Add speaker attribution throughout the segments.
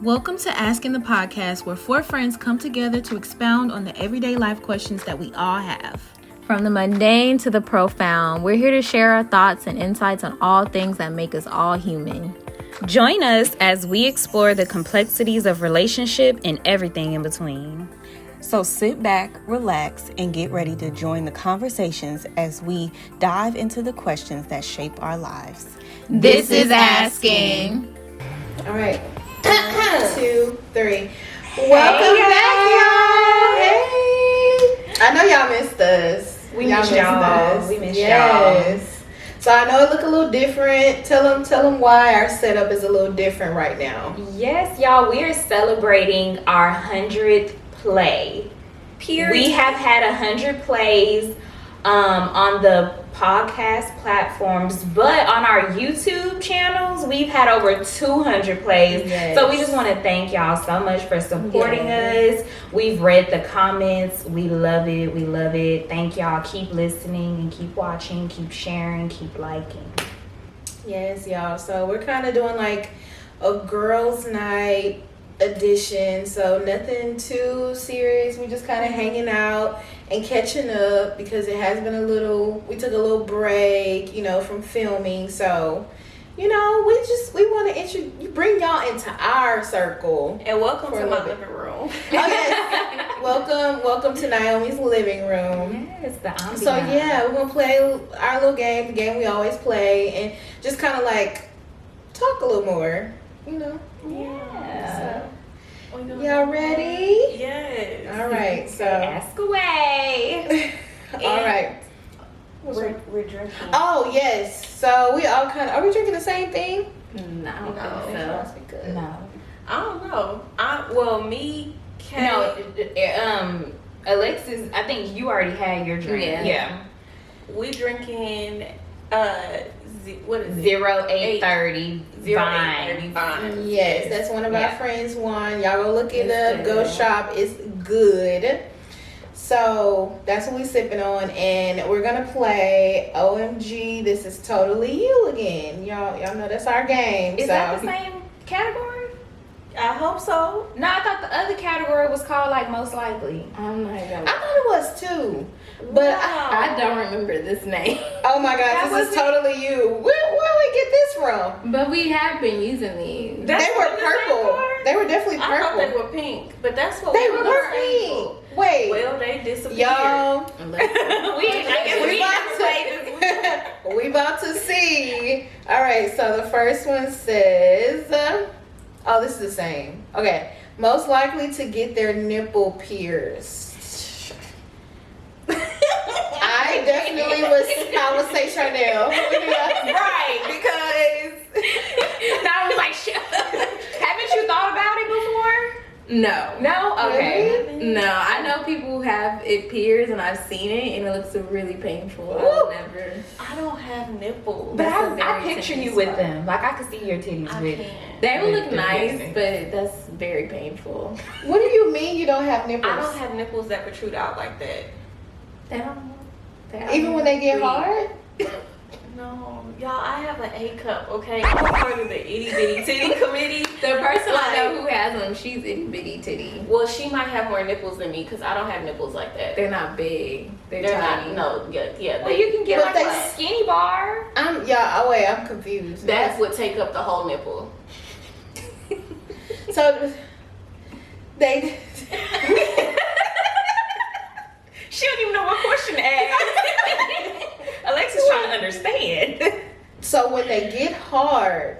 Speaker 1: Welcome to Asking the Podcast, where four friends come together to expound on the everyday life questions that we all have.
Speaker 2: From the mundane to the profound, we're here to share our thoughts and insights on all things that make us all human.
Speaker 3: Join us as we explore the complexities of relationship and everything in between.
Speaker 4: So sit back, relax, and get ready to join the conversations as we dive into the questions that shape our lives.
Speaker 2: This is Asking.
Speaker 5: All right. 1, 2, 3. Welcome back, y'all. Hey. I know y'all missed us.
Speaker 3: We missed y'all.
Speaker 5: Yes. So I know it look a little different. Tell them why our setup is a little different right now.
Speaker 3: Yes, y'all, we are celebrating our 100th play. Period. We have had 100 plays on the podcast platforms, but on our YouTube channels, we've had over 200 plays.
Speaker 5: Yes.
Speaker 3: So we just want to thank y'all so much for supporting us. We've read the comments. We love it. We love it. Thank y'all. Keep listening and keep watching, keep sharing, keep liking.
Speaker 5: Yes, y'all. So we're kind of doing like a girls' night edition, so nothing too serious. We just kind of hanging out and catching up because it has been we took a little break, from filming. So, we want to bring y'all into our circle.
Speaker 6: And welcome to my living room.
Speaker 5: Oh, yes. welcome to Naomi's living room.
Speaker 3: Yes, the ambiance.
Speaker 5: So yeah, we're gonna play our little game, the game we always play, and just kind of like talk a little more,
Speaker 3: Yeah.
Speaker 5: So, y'all ready?
Speaker 6: Yes.
Speaker 5: All right. So
Speaker 3: Ask away.
Speaker 5: all right.
Speaker 6: We're drinking.
Speaker 5: Oh yes. So we all are we drinking the same thing?
Speaker 2: No, I don't
Speaker 6: No.
Speaker 2: think so.
Speaker 5: Must be good.
Speaker 3: No.
Speaker 6: I don't know. Me, Kay.
Speaker 3: No, Alexis, I think you already had your drink.
Speaker 2: Yeah.
Speaker 6: We drinking, what is it?
Speaker 3: 0830
Speaker 6: 0830 Vine.
Speaker 5: Yes, that's one of our friends. Y'all go look it
Speaker 2: It's
Speaker 5: up.
Speaker 2: good.
Speaker 5: Go shop. It's good. So that's what we sipping on, and we're gonna play OMG. This is totally you again. Y'all know that's our game.
Speaker 3: Is that the same category?
Speaker 6: I hope so.
Speaker 3: No, I thought the other category was called like most likely.
Speaker 2: I'm not
Speaker 5: I
Speaker 2: gonna.
Speaker 5: thought it was too, but
Speaker 2: I don't remember this name.
Speaker 5: oh my gosh, this is totally you. Where we get this from?
Speaker 2: But we have been using these.
Speaker 6: That's
Speaker 5: They were
Speaker 6: in the same
Speaker 5: purple.
Speaker 6: card?
Speaker 5: They were definitely
Speaker 6: I thought they
Speaker 5: purple.
Speaker 6: were pink, but that's what
Speaker 5: They
Speaker 6: we
Speaker 5: were
Speaker 6: were
Speaker 5: pink. Wait,
Speaker 6: Well, they disappeared.
Speaker 5: y'all. We about to see. All right, so the first one says, this is the same. Okay, most likely to get their nipple pierced. I definitely I would say Chanel.
Speaker 3: Right, because I was like, haven't you thought about it before?
Speaker 2: No.
Speaker 3: No? Okay.
Speaker 5: Really?
Speaker 2: No, I know people who have it pierced, and I've seen it, and it looks really painful. I would never.
Speaker 6: I don't have nipples.
Speaker 3: But
Speaker 2: That's a
Speaker 3: I
Speaker 2: very
Speaker 3: picture
Speaker 2: tender
Speaker 3: you with
Speaker 2: spot.
Speaker 3: them. Like I could see your titties
Speaker 6: I
Speaker 3: with.
Speaker 6: can't.
Speaker 2: They would look
Speaker 3: They're
Speaker 2: nice,
Speaker 3: piercing.
Speaker 2: but that's very painful.
Speaker 5: What do you mean you don't have nipples?
Speaker 6: I don't have nipples that protrude out like that.
Speaker 2: They don't.
Speaker 5: Even when they get
Speaker 6: Wait.
Speaker 5: hard?
Speaker 6: No, y'all, I have an A cup, okay? I'm a part of the itty bitty titty committee.
Speaker 2: The person I know who has them, she's itty bitty titty.
Speaker 6: Well, she might have more nipples than me because I don't have nipples like that.
Speaker 2: They're not big. They're
Speaker 6: not,
Speaker 2: tiny.
Speaker 6: no, yeah.
Speaker 3: Well, you can get
Speaker 5: But
Speaker 3: like
Speaker 5: they-
Speaker 3: a skinny bar.
Speaker 5: I'm confused.
Speaker 6: That would take up the whole nipple.
Speaker 5: So they
Speaker 3: She don't even know what question to ask. Alexa's trying to understand.
Speaker 5: so when they get hard,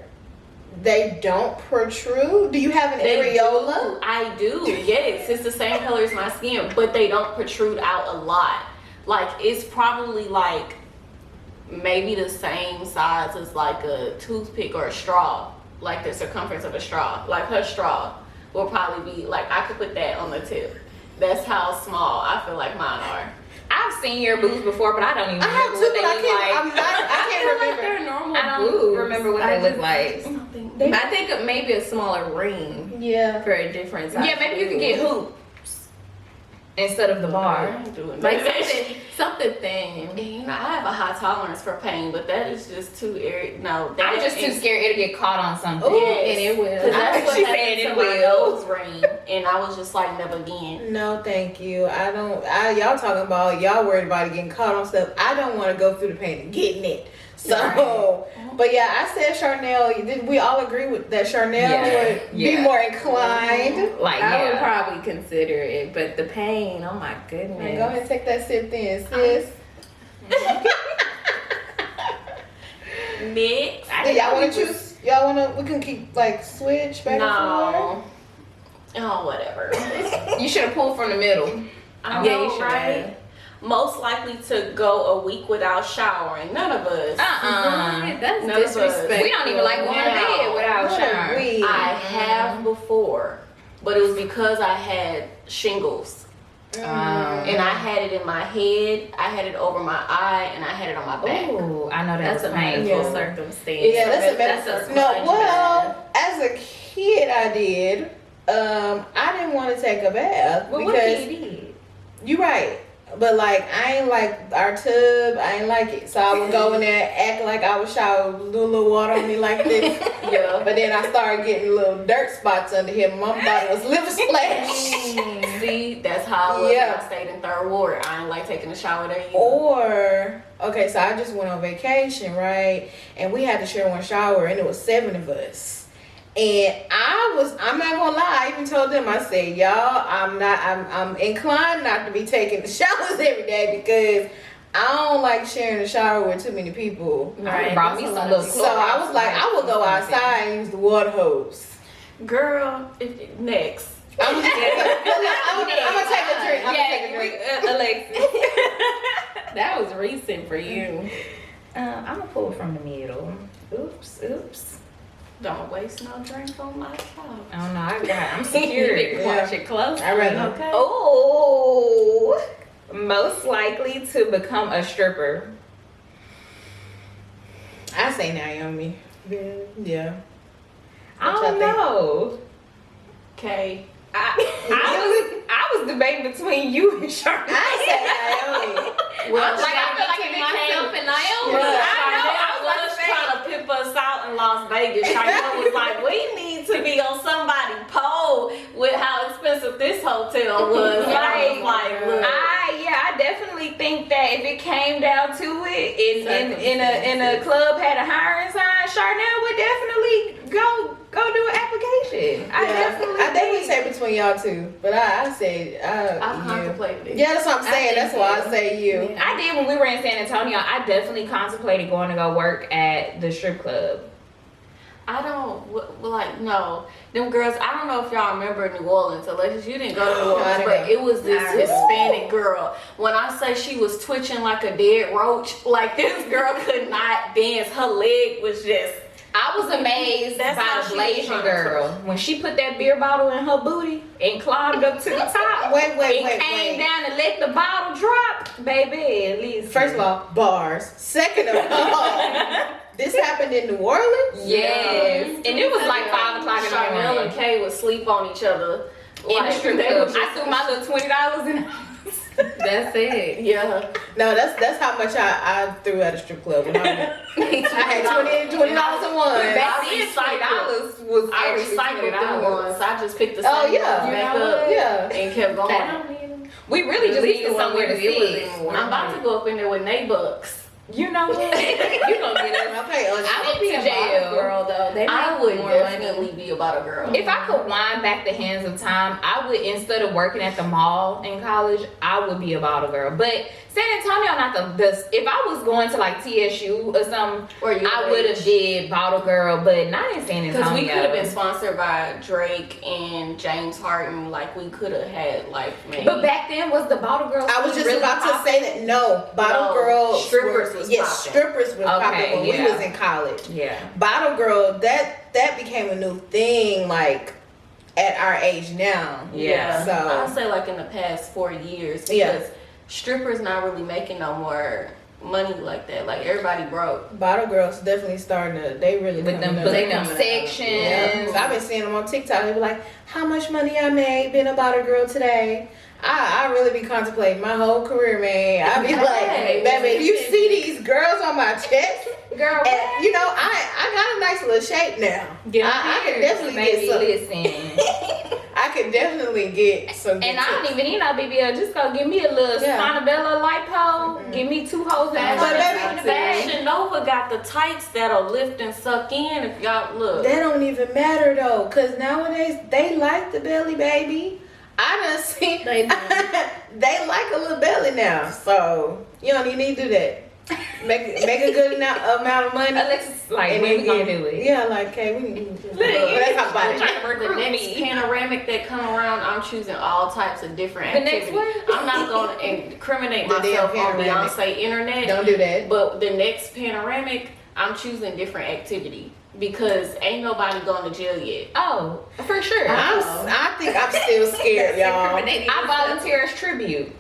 Speaker 5: they don't protrude. Do you have an areola?
Speaker 6: I do, yes. It's the same color as my skin, but they don't protrude out a lot. Like, it's probably like maybe the same size as like a toothpick or a straw. Like the circumference of a straw. Like her straw will probably be like, I could put that on the tip. That's how small I feel like mine are.
Speaker 3: I've seen your boobs before, but I don't even
Speaker 5: I have
Speaker 3: remember
Speaker 5: too,
Speaker 3: what they
Speaker 5: but
Speaker 3: look like.
Speaker 5: I can't remember.
Speaker 2: They're normal
Speaker 3: I don't
Speaker 2: boobs.
Speaker 3: remember what
Speaker 2: I
Speaker 3: they look
Speaker 2: just-
Speaker 3: like.
Speaker 2: I think maybe a smaller ring
Speaker 5: Yeah.
Speaker 2: for a different size.
Speaker 3: Yeah, maybe you could get hoops. instead of the
Speaker 6: I
Speaker 3: bar.
Speaker 6: ain't doing
Speaker 2: Like
Speaker 6: that.
Speaker 2: something thin.
Speaker 6: And, you know, I have a high tolerance for pain, but that is just too no. That
Speaker 3: I'm just too
Speaker 6: is-
Speaker 3: scared it'll get caught on something.
Speaker 6: Yes.
Speaker 2: And it will.
Speaker 6: 'Cause that's what
Speaker 3: She
Speaker 6: happened
Speaker 3: said
Speaker 6: to
Speaker 3: it
Speaker 6: my
Speaker 3: will.
Speaker 6: nose ring, and I was just like, never again.
Speaker 5: No, thank you. I don't. Y'all talking about y'all worried about it getting caught on stuff. I don't want to go through the pain of getting it. So, but yeah, I said Charnel. Did we all agree with that? Charnel would be
Speaker 3: Yeah.
Speaker 5: more inclined.
Speaker 3: Like,
Speaker 2: I would
Speaker 3: yeah.
Speaker 2: probably consider it, but the pain, oh my goodness.
Speaker 5: Go ahead and take that sip then, sis.
Speaker 6: Next,
Speaker 5: Do y'all want to choose? Y'all want to? We can keep like switch back and
Speaker 6: no. Oh, whatever.
Speaker 3: You should have pulled from the middle.
Speaker 6: I
Speaker 2: Yeah,
Speaker 6: know,
Speaker 2: you should
Speaker 6: right? Most likely to go a week without showering. None of us.
Speaker 2: That's
Speaker 6: None of us.
Speaker 2: disrespectful.
Speaker 3: We don't even like going to bed without
Speaker 5: forward.
Speaker 3: showering.
Speaker 6: I have before, but it was because I had shingles. And I had it in my head, I had it over my eye, and I had it on my back.
Speaker 3: Ooh, I know
Speaker 2: That's
Speaker 3: that's
Speaker 2: a
Speaker 3: painful.
Speaker 2: medical circumstance.
Speaker 5: Yeah, that's a
Speaker 2: That's
Speaker 5: better.
Speaker 2: a
Speaker 5: No,
Speaker 2: sponge
Speaker 5: well, as a kid, I did. I didn't want to take a bath
Speaker 3: Well, what
Speaker 5: because
Speaker 3: if you did?
Speaker 5: you right. But like I ain't like our tub, I ain't like it. So I would go in there, act like I was shower, do a little water on me like this.
Speaker 6: Yeah.
Speaker 5: But then I started getting little dirt spots under here. My mom thought it was liver splash.
Speaker 6: See, that's how I was
Speaker 5: Yeah.
Speaker 6: when I stayed in Third Ward. I didn't like taking a shower there either.
Speaker 5: Or okay, so I just went on vacation, right? And we had to share one shower, and it was 7 of us. And I'm not gonna lie, I even told them, I said, y'all, I'm inclined not to be taking the showers every day because I don't like sharing the shower with too many people.
Speaker 2: Right.
Speaker 3: Brought me
Speaker 2: That's a
Speaker 3: some
Speaker 2: lot
Speaker 3: little
Speaker 2: of
Speaker 5: So I was like, I will go outside and use the water hose.
Speaker 6: Girl, next.
Speaker 5: I'm gonna take a drink. I'm gonna take a drink.
Speaker 3: Alexis.
Speaker 2: That was recent for you.
Speaker 3: I'm gonna pull from the middle. Oops.
Speaker 6: Don't waste no drink on my top.
Speaker 3: I don't know. I'm secure.
Speaker 2: Watch it close.
Speaker 5: I rather.
Speaker 6: Okay.
Speaker 3: Oh, most likely to become a stripper.
Speaker 5: I say Naomi. Yeah.
Speaker 3: I
Speaker 5: What y'all
Speaker 3: don't
Speaker 5: think?
Speaker 3: know.
Speaker 6: Okay.
Speaker 3: I was debating between you and Charlotte.
Speaker 5: I say Naomi.
Speaker 6: Well,
Speaker 3: Like, I feel like if it
Speaker 2: myself
Speaker 3: came-
Speaker 2: and Naomi.
Speaker 6: Well,
Speaker 3: I know, I was about to
Speaker 6: was
Speaker 3: say.
Speaker 6: trying to pip us out in Las Vegas. China was like, we need to be on somebody's pole with how expensive this hotel was. And I was like, look.
Speaker 3: I definitely think that if it came down to it, in a club had a hiring sign, Charnel would definitely go do an application. I definitely
Speaker 5: say between y'all two, but I say
Speaker 6: I've
Speaker 5: you.
Speaker 6: contemplated it.
Speaker 5: Yeah, that's what I'm saying.
Speaker 2: think
Speaker 5: That's why
Speaker 2: so.
Speaker 5: I say you.
Speaker 3: I did when we were in San Antonio. I definitely contemplated going to go work at the strip club.
Speaker 6: I don't like no them girls. I don't know if y'all remember New Orleans. Alexis, you didn't go to New
Speaker 5: No, I
Speaker 6: Orleans,
Speaker 5: didn't
Speaker 6: but
Speaker 5: go.
Speaker 6: it was this
Speaker 2: I remember.
Speaker 6: Hispanic girl. When I say she was twitching like a dead roach, like this girl could not dance. Her leg was just.
Speaker 3: I was amazed
Speaker 6: That's how
Speaker 3: by
Speaker 6: she
Speaker 3: the
Speaker 6: was
Speaker 3: Blasian
Speaker 6: trying
Speaker 3: girl when she put that beer bottle in her booty and climbed up to the top.
Speaker 5: Wait,
Speaker 3: and came down and let the bottle drop, baby. At least
Speaker 5: First of all, bars. Second of all, this happened in New Orleans.
Speaker 3: yes, and it was like 5 o'clock in the
Speaker 6: Chanel and
Speaker 3: morning.
Speaker 6: Kay would sleep on each other.
Speaker 3: In the strip
Speaker 6: they
Speaker 3: club,
Speaker 6: was
Speaker 3: I threw my little $20 in.
Speaker 2: That's it.
Speaker 6: Yeah.
Speaker 5: No, that's how much I threw at a strip club when I went. I had $20 in one.
Speaker 3: Back
Speaker 6: I
Speaker 3: then, $20 was
Speaker 6: I
Speaker 3: actually
Speaker 6: recycled them
Speaker 3: $20.
Speaker 6: ones. I just picked the same
Speaker 5: Oh, yeah.
Speaker 6: ones
Speaker 5: You
Speaker 6: back
Speaker 5: know
Speaker 6: up
Speaker 5: what? Yeah.
Speaker 6: and kept going.
Speaker 3: We really just
Speaker 2: At least
Speaker 3: needed
Speaker 2: the one
Speaker 3: somewhere to
Speaker 2: with it was
Speaker 3: sit.
Speaker 2: in
Speaker 6: I'm about to go up in there with Naybucks.
Speaker 3: You know what?
Speaker 2: You gonna get us.
Speaker 5: Okay,
Speaker 2: I would be a
Speaker 3: jail.
Speaker 2: bottle girl though. They
Speaker 6: I
Speaker 2: make
Speaker 6: would
Speaker 2: more
Speaker 6: definitely
Speaker 2: money.
Speaker 6: be about a girl.
Speaker 3: If I could wind back the hands of time, I would, instead of working at the mall in college, I would be a bottle girl. But San Antonio, not the if I was going to like TSU or something,
Speaker 6: Or you
Speaker 3: I would have did bottle girl, but not in San Antonio.
Speaker 6: Because we could have been sponsored by Drake and James Harden. Like we could have had like maybe.
Speaker 3: But back then, was the bottle girl?
Speaker 5: I was
Speaker 3: scene
Speaker 5: just
Speaker 3: really
Speaker 5: about to
Speaker 3: poppin'?
Speaker 5: say that. No, bottle
Speaker 6: No,
Speaker 5: girls.
Speaker 6: strippers
Speaker 5: were,
Speaker 6: was
Speaker 5: yes,
Speaker 6: poppin'.
Speaker 5: strippers was popping when
Speaker 3: yeah.
Speaker 5: we was in college.
Speaker 3: Yeah.
Speaker 5: Bottle girl, that became a new thing. Like at our age now.
Speaker 3: Yeah.
Speaker 5: So
Speaker 6: I'd say like in the past 4 years because
Speaker 5: Yeah.
Speaker 6: strippers not really making no more money like that. Like everybody broke.
Speaker 5: bottle girls definitely starting to. They really
Speaker 3: With them,
Speaker 5: coming up.
Speaker 3: them
Speaker 2: coming up.
Speaker 3: sections.
Speaker 5: Yeah, 'cause I've been seeing them on TikTok. They be like, "How much money I made being a bottle girl today? I really be contemplating my whole career, man. I be like, baby, do you see these girls on my chest?
Speaker 3: Girl,
Speaker 5: And, you know, I got a nice little shape now. I can definitely
Speaker 3: baby,
Speaker 5: get some.
Speaker 3: listen.
Speaker 5: I could definitely get some.
Speaker 3: And I don't even need no BBL. Just go give me a little Sonabella lipo. Give me 2 hoes that
Speaker 5: But
Speaker 3: in the bag.
Speaker 6: Shinova got the tights that'll lift and suck in if y'all look.
Speaker 5: That don't even matter though, cause nowadays they like the belly, baby. I done seen
Speaker 2: They do.
Speaker 5: they like a little belly now, so you don't even need to do that. Make a good amount of money.
Speaker 3: Alexis, like,
Speaker 5: and
Speaker 3: when
Speaker 5: then
Speaker 3: we gonna do it?
Speaker 5: Yeah, like, okay, we need to let's talk about it.
Speaker 6: The next panoramic that come around, I'm choosing all types of different
Speaker 3: The next
Speaker 6: activities.
Speaker 3: one?
Speaker 6: I'm not going to incriminate
Speaker 5: The damn
Speaker 6: myself on
Speaker 5: panoramic.
Speaker 6: Beyonce internet.
Speaker 5: Don't do that.
Speaker 6: But the next panoramic, I'm choosing different activity because ain't nobody going to jail yet.
Speaker 3: Oh, for sure.
Speaker 5: I think I'm still scared, y'all.
Speaker 3: I volunteer as tribute.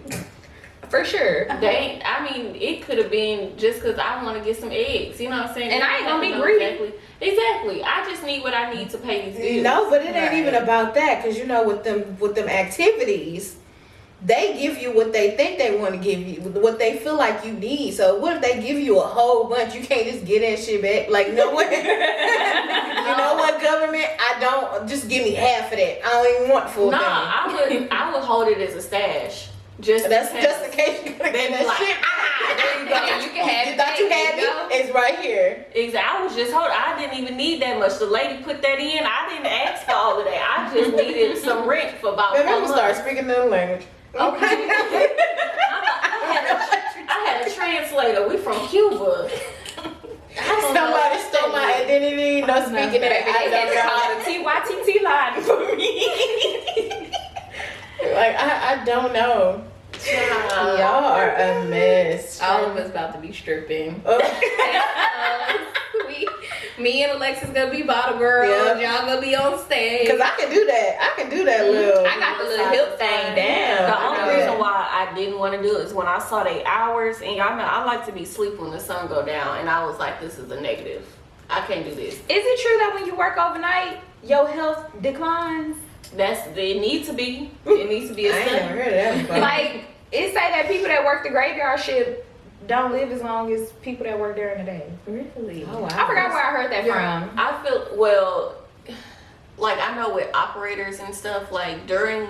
Speaker 3: For sure.
Speaker 6: They ain't, I mean, it could have been just because I want to get some eggs. You know what I'm saying?
Speaker 3: And I ain't gonna be
Speaker 6: know
Speaker 3: greedy.
Speaker 6: Exactly. I just need what I need to pay these bills.
Speaker 5: No, but it ain't
Speaker 3: Right.
Speaker 5: even about that, cause you know with them activities, they give you what they think they want to give you, what they feel like you need. So what if they give you a whole bunch? You can't just get that shit back. Like no way. You know what, government? I don't just give me half of that. I don't even want full
Speaker 6: No,
Speaker 5: thing.
Speaker 6: I would hold it as a stash.
Speaker 5: That's just in case you're gonna
Speaker 6: They
Speaker 5: get
Speaker 6: be
Speaker 5: that
Speaker 6: like,
Speaker 5: shit.
Speaker 3: There you go. You can have
Speaker 5: You thought you had
Speaker 3: it.
Speaker 5: it? It's right here.
Speaker 6: Exactly. I was just holding. I didn't even need that much. The lady put that in. I didn't ask for all of that. I just needed some rent for about
Speaker 5: Baby,
Speaker 6: 4
Speaker 5: I'm gonna
Speaker 6: months.
Speaker 5: start speaking another language.
Speaker 6: Okay. I had a translator. We from Cuba.
Speaker 5: Somebody stole my identity. No speaking that. I don't know.
Speaker 3: The TYTT line for me.
Speaker 5: Like I don't know. Y'all are a mess.
Speaker 3: All of us about to be stripping.
Speaker 5: Oh,
Speaker 3: Me and Alexis gonna be bottle girls.
Speaker 5: Yeah.
Speaker 3: Y'all gonna be on stage.
Speaker 5: Cause I can do that. I can do that little.
Speaker 3: I got the little hip thing down.
Speaker 6: The
Speaker 3: I
Speaker 6: only
Speaker 3: know
Speaker 6: reason
Speaker 3: that.
Speaker 6: why I didn't want to do it is when I saw the hours, and y'all know I like to be asleep when the sun go down, and I was like, this is a negative. I can't do this.
Speaker 3: Is it true that when you work overnight, your health declines?
Speaker 6: It needs to be. It needs to be a
Speaker 5: I ain't
Speaker 6: study.
Speaker 5: never heard of that before.
Speaker 3: Like, it say that people that work the graveyard shift don't live as long as people that work during the day.
Speaker 2: Really?
Speaker 5: Oh, wow.
Speaker 3: I forgot where I heard that from.
Speaker 6: I feel well, like I know with operators and stuff, like during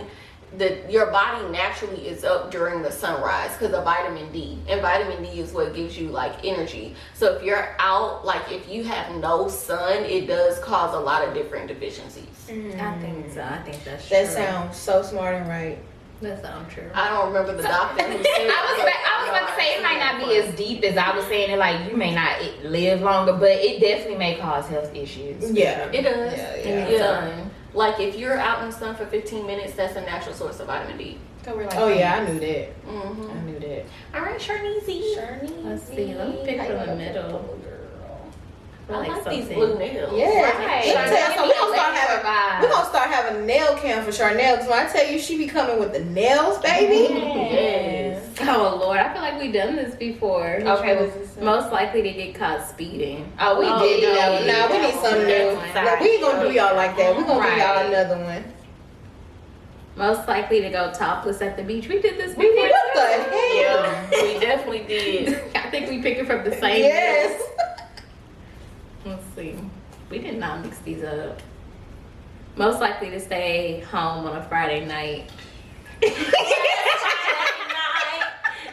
Speaker 6: your body naturally is up during the sunrise because of vitamin D, and vitamin D is what gives you like energy. So if you're out, like if you have no sun, it does cause a lot of different deficiencies.
Speaker 2: I think so. I think that's true.
Speaker 5: That sounds so smart and right.
Speaker 2: That sounds true.
Speaker 6: I don't remember the doctor who said
Speaker 3: I was about to say it might not be as deep as I was saying it. Like you may not live longer, but it definitely may cause health issues.
Speaker 5: Yeah.
Speaker 6: It does.
Speaker 5: Yeah.
Speaker 6: Yeah. Like if you're out in the sun for 15 minutes, that's a natural source of vitamin D.
Speaker 5: Oh yeah, I knew that.
Speaker 6: Mm-hmm.
Speaker 5: I knew that.
Speaker 3: All right, Sharneezy.
Speaker 2: Let's see. Let me pick from the middle.
Speaker 6: I like these
Speaker 2: something.
Speaker 6: blue nails.
Speaker 5: Yeah.
Speaker 3: Right.
Speaker 5: Let me tell you something.
Speaker 3: Vibe.
Speaker 5: We're gonna start having a nail cam for Charnel. Cause when I tell you she be coming with the nails, baby.
Speaker 6: Yes.
Speaker 2: Oh Lord, I feel like we've done this before.
Speaker 3: Okay.
Speaker 2: Most likely to get caught speeding.
Speaker 3: Oh, we
Speaker 5: Oh,
Speaker 3: did.
Speaker 5: no, nah, we need something new. Like, we ain't gonna do y'all like that. We're gonna do y'all
Speaker 3: Right.
Speaker 5: another one.
Speaker 2: Most likely to go topless at the beach. We did this
Speaker 5: We
Speaker 2: before.
Speaker 5: did what the hell?
Speaker 6: Yeah, we definitely did.
Speaker 2: I think we picked it from the same.
Speaker 5: Yes.
Speaker 2: Let's see. We did not mix these up. Most likely to stay home on a Friday night.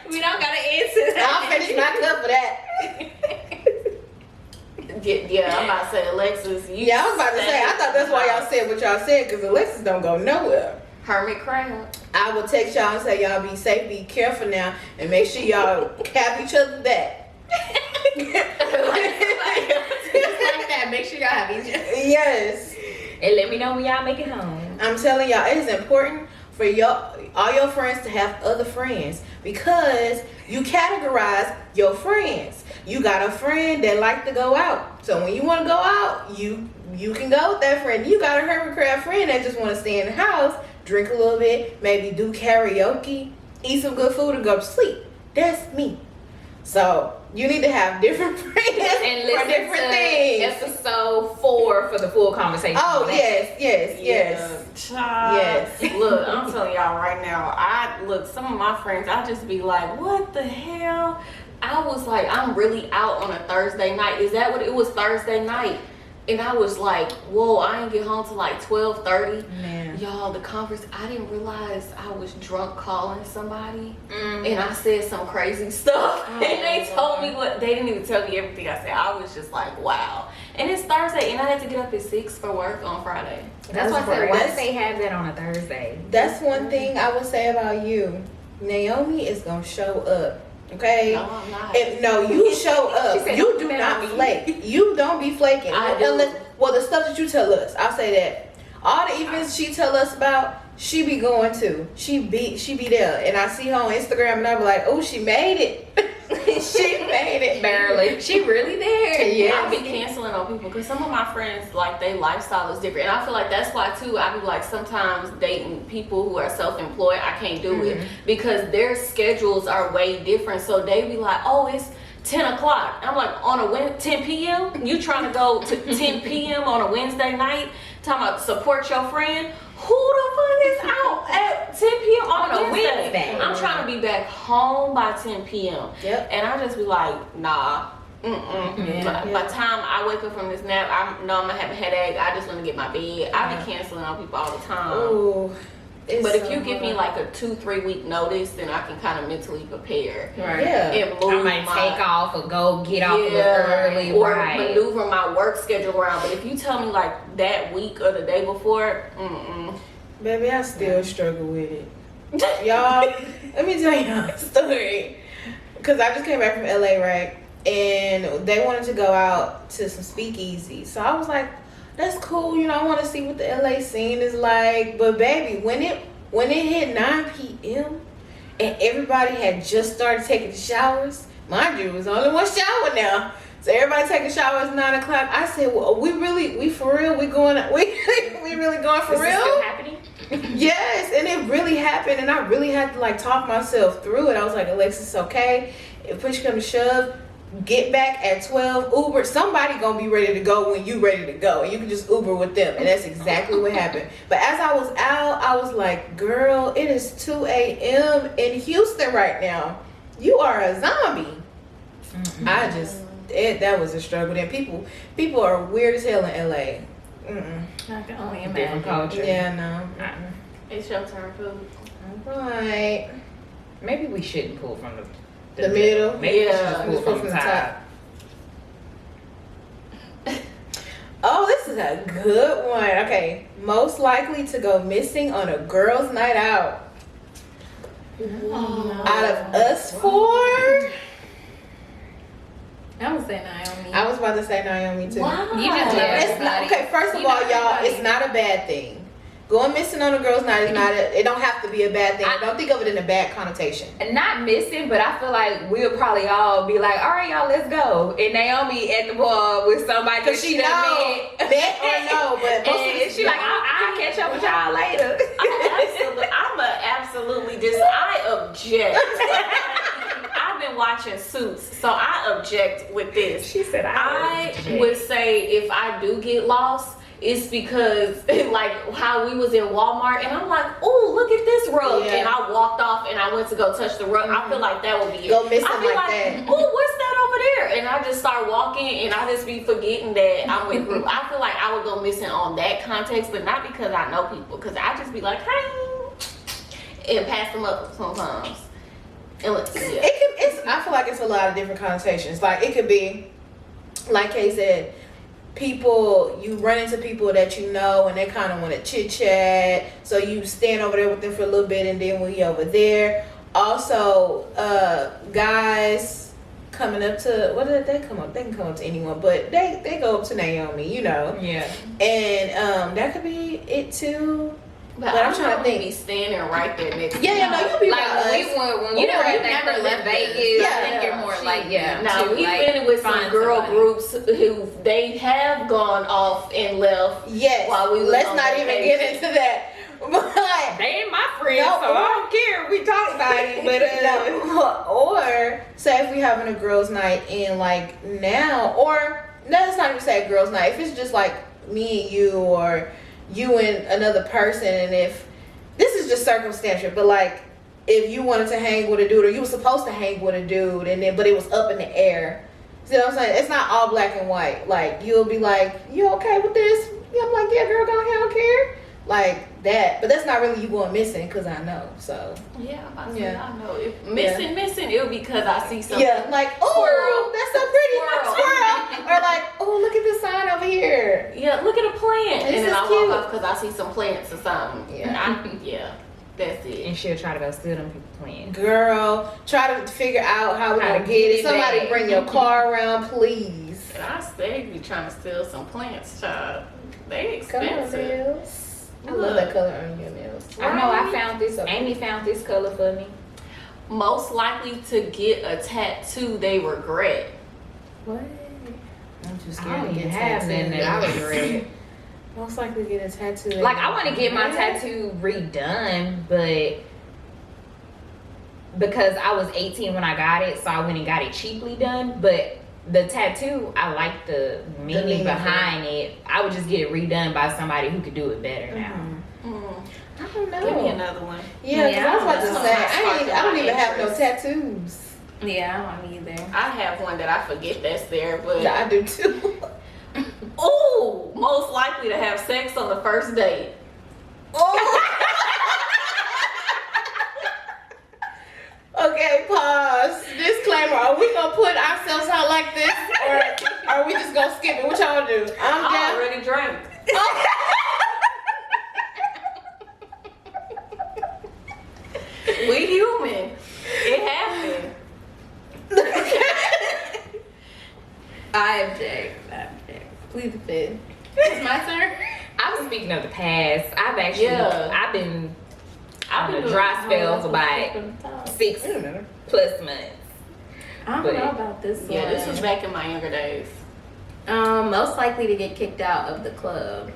Speaker 2: We don't gotta answer
Speaker 5: I'll
Speaker 2: that.
Speaker 5: finish my cup for that.
Speaker 6: Yeah, I'm about to say, Alexis. You
Speaker 5: Yeah, I was about to say. I thought that's why y'all said what y'all said, cause Alexis don't go nowhere.
Speaker 6: Hermit crab.
Speaker 5: I will text y'all and say y'all be safe, be careful now, and make sure y'all have each other back.
Speaker 2: Just like that. Make sure y'all have each other.
Speaker 5: Yes.
Speaker 3: And let me know when y'all make it home.
Speaker 5: I'm telling y'all, it is important for all your friends to have other friends because you categorize your friends. You got a friend that like to go out, so when you want to go out, you can go with that friend. You got a hermit crab friend that just want to stay in the house, drink a little bit, maybe do karaoke, eat some good food, and go to sleep. That's me. So you need to have different friends
Speaker 3: And
Speaker 5: for
Speaker 3: listen
Speaker 5: different
Speaker 3: to
Speaker 5: things.
Speaker 3: episode 4 for the full conversation.
Speaker 5: Oh
Speaker 3: on that.
Speaker 5: yes.
Speaker 6: Yes.
Speaker 5: Yes.
Speaker 6: Look, I'm telling y'all right now, I some of my friends, I'll just be like, what the hell? I was like, I'm really out on a Thursday night. Is that what it was? Thursday night. And I was like, whoa, I didn't get home till like 12:30.
Speaker 5: Man.
Speaker 6: Y'all, the conference, I didn't realize I was drunk calling somebody. And I said some crazy stuff. And they told me they didn't even tell me everything I said. I was just like, wow. And it's Thursday, and I had to get up at 6 for work on Friday.
Speaker 3: That's why I said, why
Speaker 5: That's-
Speaker 3: did they have that on a Thursday?
Speaker 5: That's one thing I would say about you. Naomi is gonna show up. Okay.
Speaker 6: No, I'm not.
Speaker 5: No, you show up.
Speaker 3: She said,
Speaker 5: You do
Speaker 3: "Bet
Speaker 5: not
Speaker 3: on me."
Speaker 5: flake. You don't be flaking.
Speaker 6: I do.
Speaker 5: Well, the stuff that you tell us, I'll say that. All the events she tell us about, she be going to. She be there, and I see her on Instagram, and I be like, oh, she made it. She made it.
Speaker 3: Barely. She really there.
Speaker 5: Yeah.
Speaker 6: I be canceling on people because some of my friends, like, their lifestyle is different. And I feel like that's why, too, I be like, sometimes dating people who are self-employed, I can't do it because their schedules are way different. So they be like, oh, it's 10 o'clock. I'm like, on a 10 p.m.? You trying to go to 10 p.m. on a Wednesday night? Talking about support your friend? Who the fuck is out at 10 p.m. on a Wednesday? I'm trying to be back home by 10 p.m.
Speaker 5: Yep.
Speaker 6: And I just be like, nah. By the time I wake up from this nap, I know I'm gonna have a headache. I just want to get my bed. I be canceling on people all the time.
Speaker 5: Ooh, it's
Speaker 6: But if
Speaker 5: so
Speaker 6: you give me
Speaker 5: hard.
Speaker 6: like a 2-3 week notice, then I can kind of mentally prepare.
Speaker 3: Right.
Speaker 5: Yeah.
Speaker 6: And move
Speaker 3: I might take off or go get off a little early.
Speaker 6: or
Speaker 3: Right.
Speaker 6: maneuver my work schedule around. But if you tell me like that week or the day before,
Speaker 5: Baby, I still struggle with it. Y'all, let me tell y'all a story. Because I just came back from LA, right? And they wanted to go out to some speakeasy. So I was like, that's cool. You know, I want to see what the LA scene is like. But baby, when it hit 9 p.m. and everybody had just started taking showers, mind you, it was only one shower now. So everybody taking showers at 9 o'clock. I said, well, we for real? We really going for
Speaker 3: Is
Speaker 5: real?
Speaker 3: this still happening?
Speaker 5: Yes, and it really happened, and I really had to like talk myself through it. I was like, Alexis, okay, if push come to shove, get back at 12, Uber. Somebody gonna be ready to go when you ready to go, and you can just Uber with them, and that's exactly what happened. But as I was out, I was like, girl, it is 2 a.m. in Houston right now. You are a zombie. I just, that was a struggle. And people are weird as hell in LA.
Speaker 2: I can only imagine.
Speaker 3: Different culture.
Speaker 5: Yeah, no.
Speaker 6: it's your turn, Pooh.
Speaker 5: All right.
Speaker 3: Maybe we shouldn't pull from
Speaker 5: The middle?
Speaker 3: Maybe we should
Speaker 6: Yeah,
Speaker 3: just pull
Speaker 5: just pull
Speaker 3: from the
Speaker 5: from the
Speaker 3: top.
Speaker 5: Oh, this is a good one. Okay. Most likely to go missing on a girl's night out. Out of us four?
Speaker 2: I'm gonna say Naomi.
Speaker 5: I was about to say Naomi too.
Speaker 6: Wow.
Speaker 2: You just love
Speaker 5: It's not,
Speaker 2: everybody.
Speaker 5: okay, first of
Speaker 2: You
Speaker 5: all,
Speaker 2: love
Speaker 5: y'all,
Speaker 2: everybody.
Speaker 5: it's not a bad thing. Going missing on a girl's night is not it don't have to be a bad thing. Don't think of it in a bad connotation.
Speaker 3: Not missing, but I feel like we'll probably all be like, all right, y'all, let's go. And Naomi at the bar with somebody
Speaker 5: Because
Speaker 3: that
Speaker 5: she
Speaker 3: done
Speaker 5: know,
Speaker 3: met.
Speaker 5: bet or no, but most of
Speaker 3: And she like, I'll catch up with y'all later.
Speaker 6: I object. I've been watching Suits, so I object with this.
Speaker 3: She said,
Speaker 6: I would say if I do get lost, it's because like how we was in Walmart and I'm like, oh, look at this rug,
Speaker 5: Yeah.
Speaker 6: and I walked off and I went to go touch the rug. I feel like that would be
Speaker 5: Go
Speaker 6: it.
Speaker 5: missing
Speaker 6: I'd be
Speaker 5: like that.
Speaker 6: oh, what's that over there? And I just start walking and I just be forgetting that I'm with group. I feel like I would go missing on that context, but not because I know people, because I just be like, hey, and pass them up sometimes. And let's see.
Speaker 5: I feel like it's a lot of different connotations. Like it could be, like Kay said, people, you run into people that you know and they kind of want to chit chat, so you stand over there with them for a little bit and then we over there. Also, guys coming up to, what did they come up? They can come up to anyone, but they go up to Naomi, you know.
Speaker 3: Yeah.
Speaker 5: And that could be it too. But I'm trying to think.
Speaker 6: Be standing right there next to
Speaker 5: Yeah, no, you be
Speaker 3: Like
Speaker 5: by
Speaker 3: when
Speaker 5: us.
Speaker 3: when
Speaker 2: You
Speaker 3: we
Speaker 2: know,
Speaker 3: were
Speaker 2: you've
Speaker 3: at
Speaker 2: never left
Speaker 3: Vegas.
Speaker 5: Yeah.
Speaker 2: I think you're more like
Speaker 6: Now
Speaker 3: to,
Speaker 6: we've
Speaker 3: like,
Speaker 6: been with some
Speaker 2: find
Speaker 6: girl
Speaker 2: somebody.
Speaker 6: groups who they have gone off and left.
Speaker 5: Yes.
Speaker 6: While we was
Speaker 5: Let's
Speaker 6: on
Speaker 5: not even
Speaker 6: vacation.
Speaker 5: get into that. But
Speaker 3: They ain't my friends,
Speaker 5: No,
Speaker 3: so I don't care. We talk about it, but
Speaker 5: no. Or say if we having a girls' night and like now, or no, let's not even say a girls' night. If it's just like me and you, or you and another person, and if this is just circumstantial, but like if you wanted to hang with a dude, or you were supposed to hang with a dude, but it was up in the air. See what I'm saying? It's not all black and white. Like, you'll be like, you okay with this? Yeah, I'm like, yeah, girl, go ahead, I don't care. Like that. But that's not really you going missing, because I know. So
Speaker 6: Yeah, I
Speaker 5: Yeah.
Speaker 6: know. If missing, it would be because I see something.
Speaker 5: yeah, like, oh, that's so pretty, squirrel. Or like, oh, look at this sign over here.
Speaker 6: Yeah, look at a plant.
Speaker 5: This
Speaker 6: And then
Speaker 5: is
Speaker 6: I
Speaker 5: cute.
Speaker 6: walk off because I see some plants or something.
Speaker 5: Yeah.
Speaker 6: That's it.
Speaker 3: And she'll try to go steal them people playing.
Speaker 5: Girl, try to figure out how we're
Speaker 3: How to
Speaker 5: gonna get it.
Speaker 3: get it
Speaker 5: Somebody
Speaker 3: back.
Speaker 5: bring your car around, please.
Speaker 6: And I stay be trying to steal some plants, child. They
Speaker 5: Color
Speaker 6: expensive.
Speaker 5: nails. I love that color on your nails.
Speaker 3: I know. I
Speaker 6: Right?
Speaker 3: found this. Amy found this color for me.
Speaker 6: Most likely to get a tattoo they regret.
Speaker 5: What? I'm too
Speaker 3: I
Speaker 5: scared
Speaker 3: don't
Speaker 5: to
Speaker 3: even
Speaker 5: get
Speaker 3: have
Speaker 5: tattooed.
Speaker 3: none that I regret.
Speaker 5: Most likely get a tattoo.
Speaker 3: Like, I want to get my tattoo redone, but because I was 18 when I got it, so I went and got it cheaply done. But the tattoo, I like the meaning
Speaker 5: meaning
Speaker 3: behind it. I would just get it redone by somebody who could do it better now.
Speaker 5: I don't know.
Speaker 6: Give me another one.
Speaker 5: Yeah, 'cause I was about to
Speaker 6: Yeah,
Speaker 5: say,
Speaker 6: that's
Speaker 5: I don't even
Speaker 6: my
Speaker 5: have no
Speaker 6: interest.
Speaker 5: tattoos.
Speaker 2: Yeah, I don't either.
Speaker 6: I have one that I forget that's there, but
Speaker 5: Yeah, I do too.
Speaker 6: ooh, most likely to have sex on the first date.
Speaker 5: Okay, pause. Disclaimer: are we gonna put ourselves out like this, or are we just gonna skip it? What y'all do? I'm
Speaker 6: I
Speaker 5: down.
Speaker 6: already drank. We human. It happened.
Speaker 2: I object. Plead the fifth. It's my turn.
Speaker 3: I was speaking of the past. I've actually,
Speaker 6: Yeah.
Speaker 3: I've been on
Speaker 6: been
Speaker 3: a
Speaker 6: doing-
Speaker 3: dry spell for about 6+ months.
Speaker 2: I don't know about this one.
Speaker 6: Yeah, this was back in my younger days.
Speaker 2: Most likely to get kicked out of the club.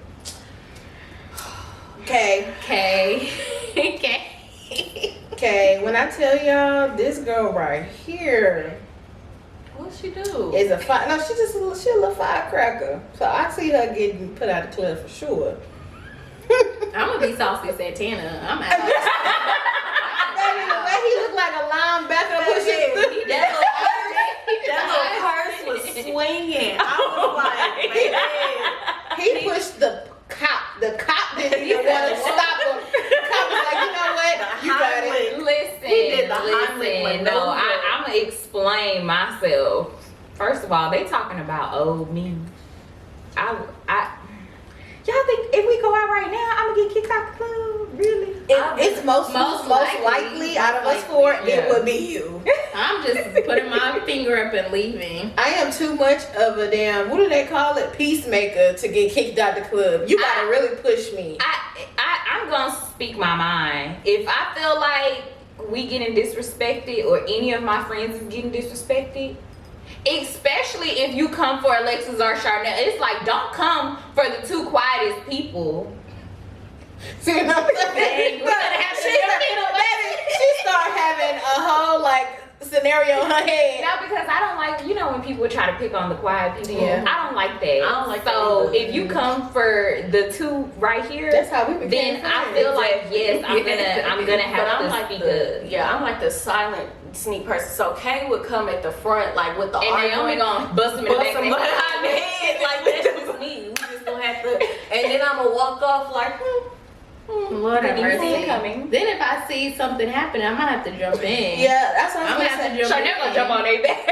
Speaker 5: Okay,
Speaker 2: Okay.
Speaker 5: okay. When I tell y'all, this girl right here
Speaker 6: What'd she do?
Speaker 5: is a fire. No, she a little firecracker. So I see her getting put out of the club for sure.
Speaker 2: I'm gonna be saucy Santana. I'm out.
Speaker 5: Baby, the way he looked like a linebacker pushing.
Speaker 6: That little purse was swinging. I was like, man.
Speaker 5: He pushed the cop. The cop didn't even want to stop him. The cop was like, you know what? You got it.
Speaker 3: Listen,
Speaker 6: He did the Heimlich
Speaker 3: listen.
Speaker 6: maneuver.
Speaker 3: No, I'm gonna explain myself. First of all, they talking about old me. Y'all think if we go out right now, I'm gonna get kicked out the club? Really?
Speaker 5: It's most likely out of us four,
Speaker 3: Yeah.
Speaker 5: it would be you.
Speaker 2: I'm just putting my finger up and leaving.
Speaker 5: I am too much of a damn, what do they call it, peacemaker to get kicked out the club. You gotta really push me.
Speaker 3: I'm gonna speak my mind. If I feel like we getting disrespected or any of my friends is getting disrespected, especially if you come for Alexis or Charnel, it's like, don't come for the two quietest people.
Speaker 5: See what I'm saying?
Speaker 3: Dang, we gotta have to
Speaker 5: She started having a whole like scenario in her head.
Speaker 3: No, because I don't like, when people try to pick on the quiet people.
Speaker 5: Yeah.
Speaker 3: I don't like that.
Speaker 6: I don't like that
Speaker 3: So
Speaker 6: either.
Speaker 3: if you come for the two right here,
Speaker 5: That's how we became
Speaker 3: then I
Speaker 5: friends.
Speaker 3: feel like yes, I'm gonna have to speak up.
Speaker 6: I'm like the silent sneak person. So Kay would come at the front, like with the
Speaker 3: And Naomi gonna bust them in the
Speaker 6: bust
Speaker 3: back.
Speaker 6: them behind the head, like that's just me. We just gonna have to, and then I'm gonna walk off like,
Speaker 2: Lord have
Speaker 3: Didn't even see
Speaker 2: mercy.
Speaker 3: it coming.
Speaker 2: Then if I see something happen, I might have to jump in.
Speaker 5: Yeah, that's what
Speaker 2: I'm
Speaker 5: I'm
Speaker 2: gonna have to
Speaker 5: saying.
Speaker 2: jump in.
Speaker 3: Chanel gonna jump on their back.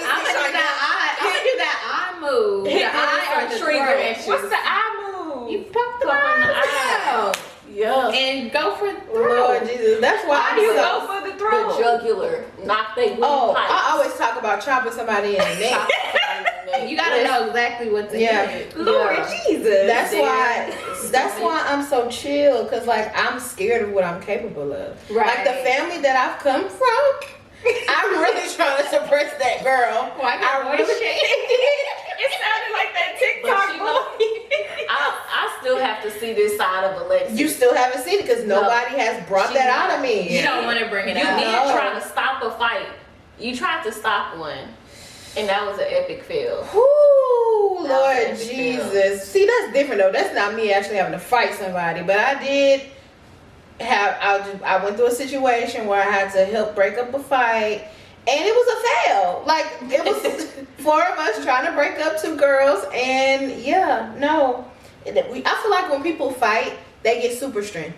Speaker 2: I'm gonna do that eye move. The eye or the trigger.
Speaker 3: What's the eye move?
Speaker 2: You pop the
Speaker 6: Pop in the
Speaker 2: eye out
Speaker 6: yeah,
Speaker 2: and go for the
Speaker 5: Lord
Speaker 2: throat.
Speaker 5: Jesus, that's why
Speaker 3: How
Speaker 5: I'm
Speaker 3: do you
Speaker 5: so.
Speaker 3: go for the
Speaker 6: the
Speaker 3: throat?
Speaker 6: jugular, knock they
Speaker 5: Oh,
Speaker 6: windpipe.
Speaker 5: I always talk about chopping somebody in the neck.
Speaker 2: You gotta know exactly what to
Speaker 5: Yeah.
Speaker 2: hit.
Speaker 3: Lord Jesus.
Speaker 5: That's why I'm so chill, cause like I'm scared of what I'm capable of. Like the
Speaker 2: Right.
Speaker 5: family that I've come from, I'm really trying to suppress that girl.
Speaker 2: Oh, I got voice shake.
Speaker 3: It sounded like that
Speaker 6: But
Speaker 3: TikTok
Speaker 6: you know,
Speaker 3: boy.
Speaker 6: I still have to see this side of Alexis.
Speaker 5: You still haven't seen it because nobody has brought that out of me.
Speaker 2: You don't want to bring it
Speaker 6: You
Speaker 2: out.
Speaker 6: did
Speaker 5: No.
Speaker 6: try to stop a fight. You tried to stop one, and that was an epic fail.
Speaker 5: Ooh,
Speaker 6: That
Speaker 5: Lord
Speaker 6: was
Speaker 5: Jesus. See, that's different though. That's not me actually having to fight somebody, but I did I went through a situation where I had to help break up a fight, and it was a fail. Like, it was 4 of us trying to break up 2 girls, and yeah, no. I feel like when people fight, they get super strength.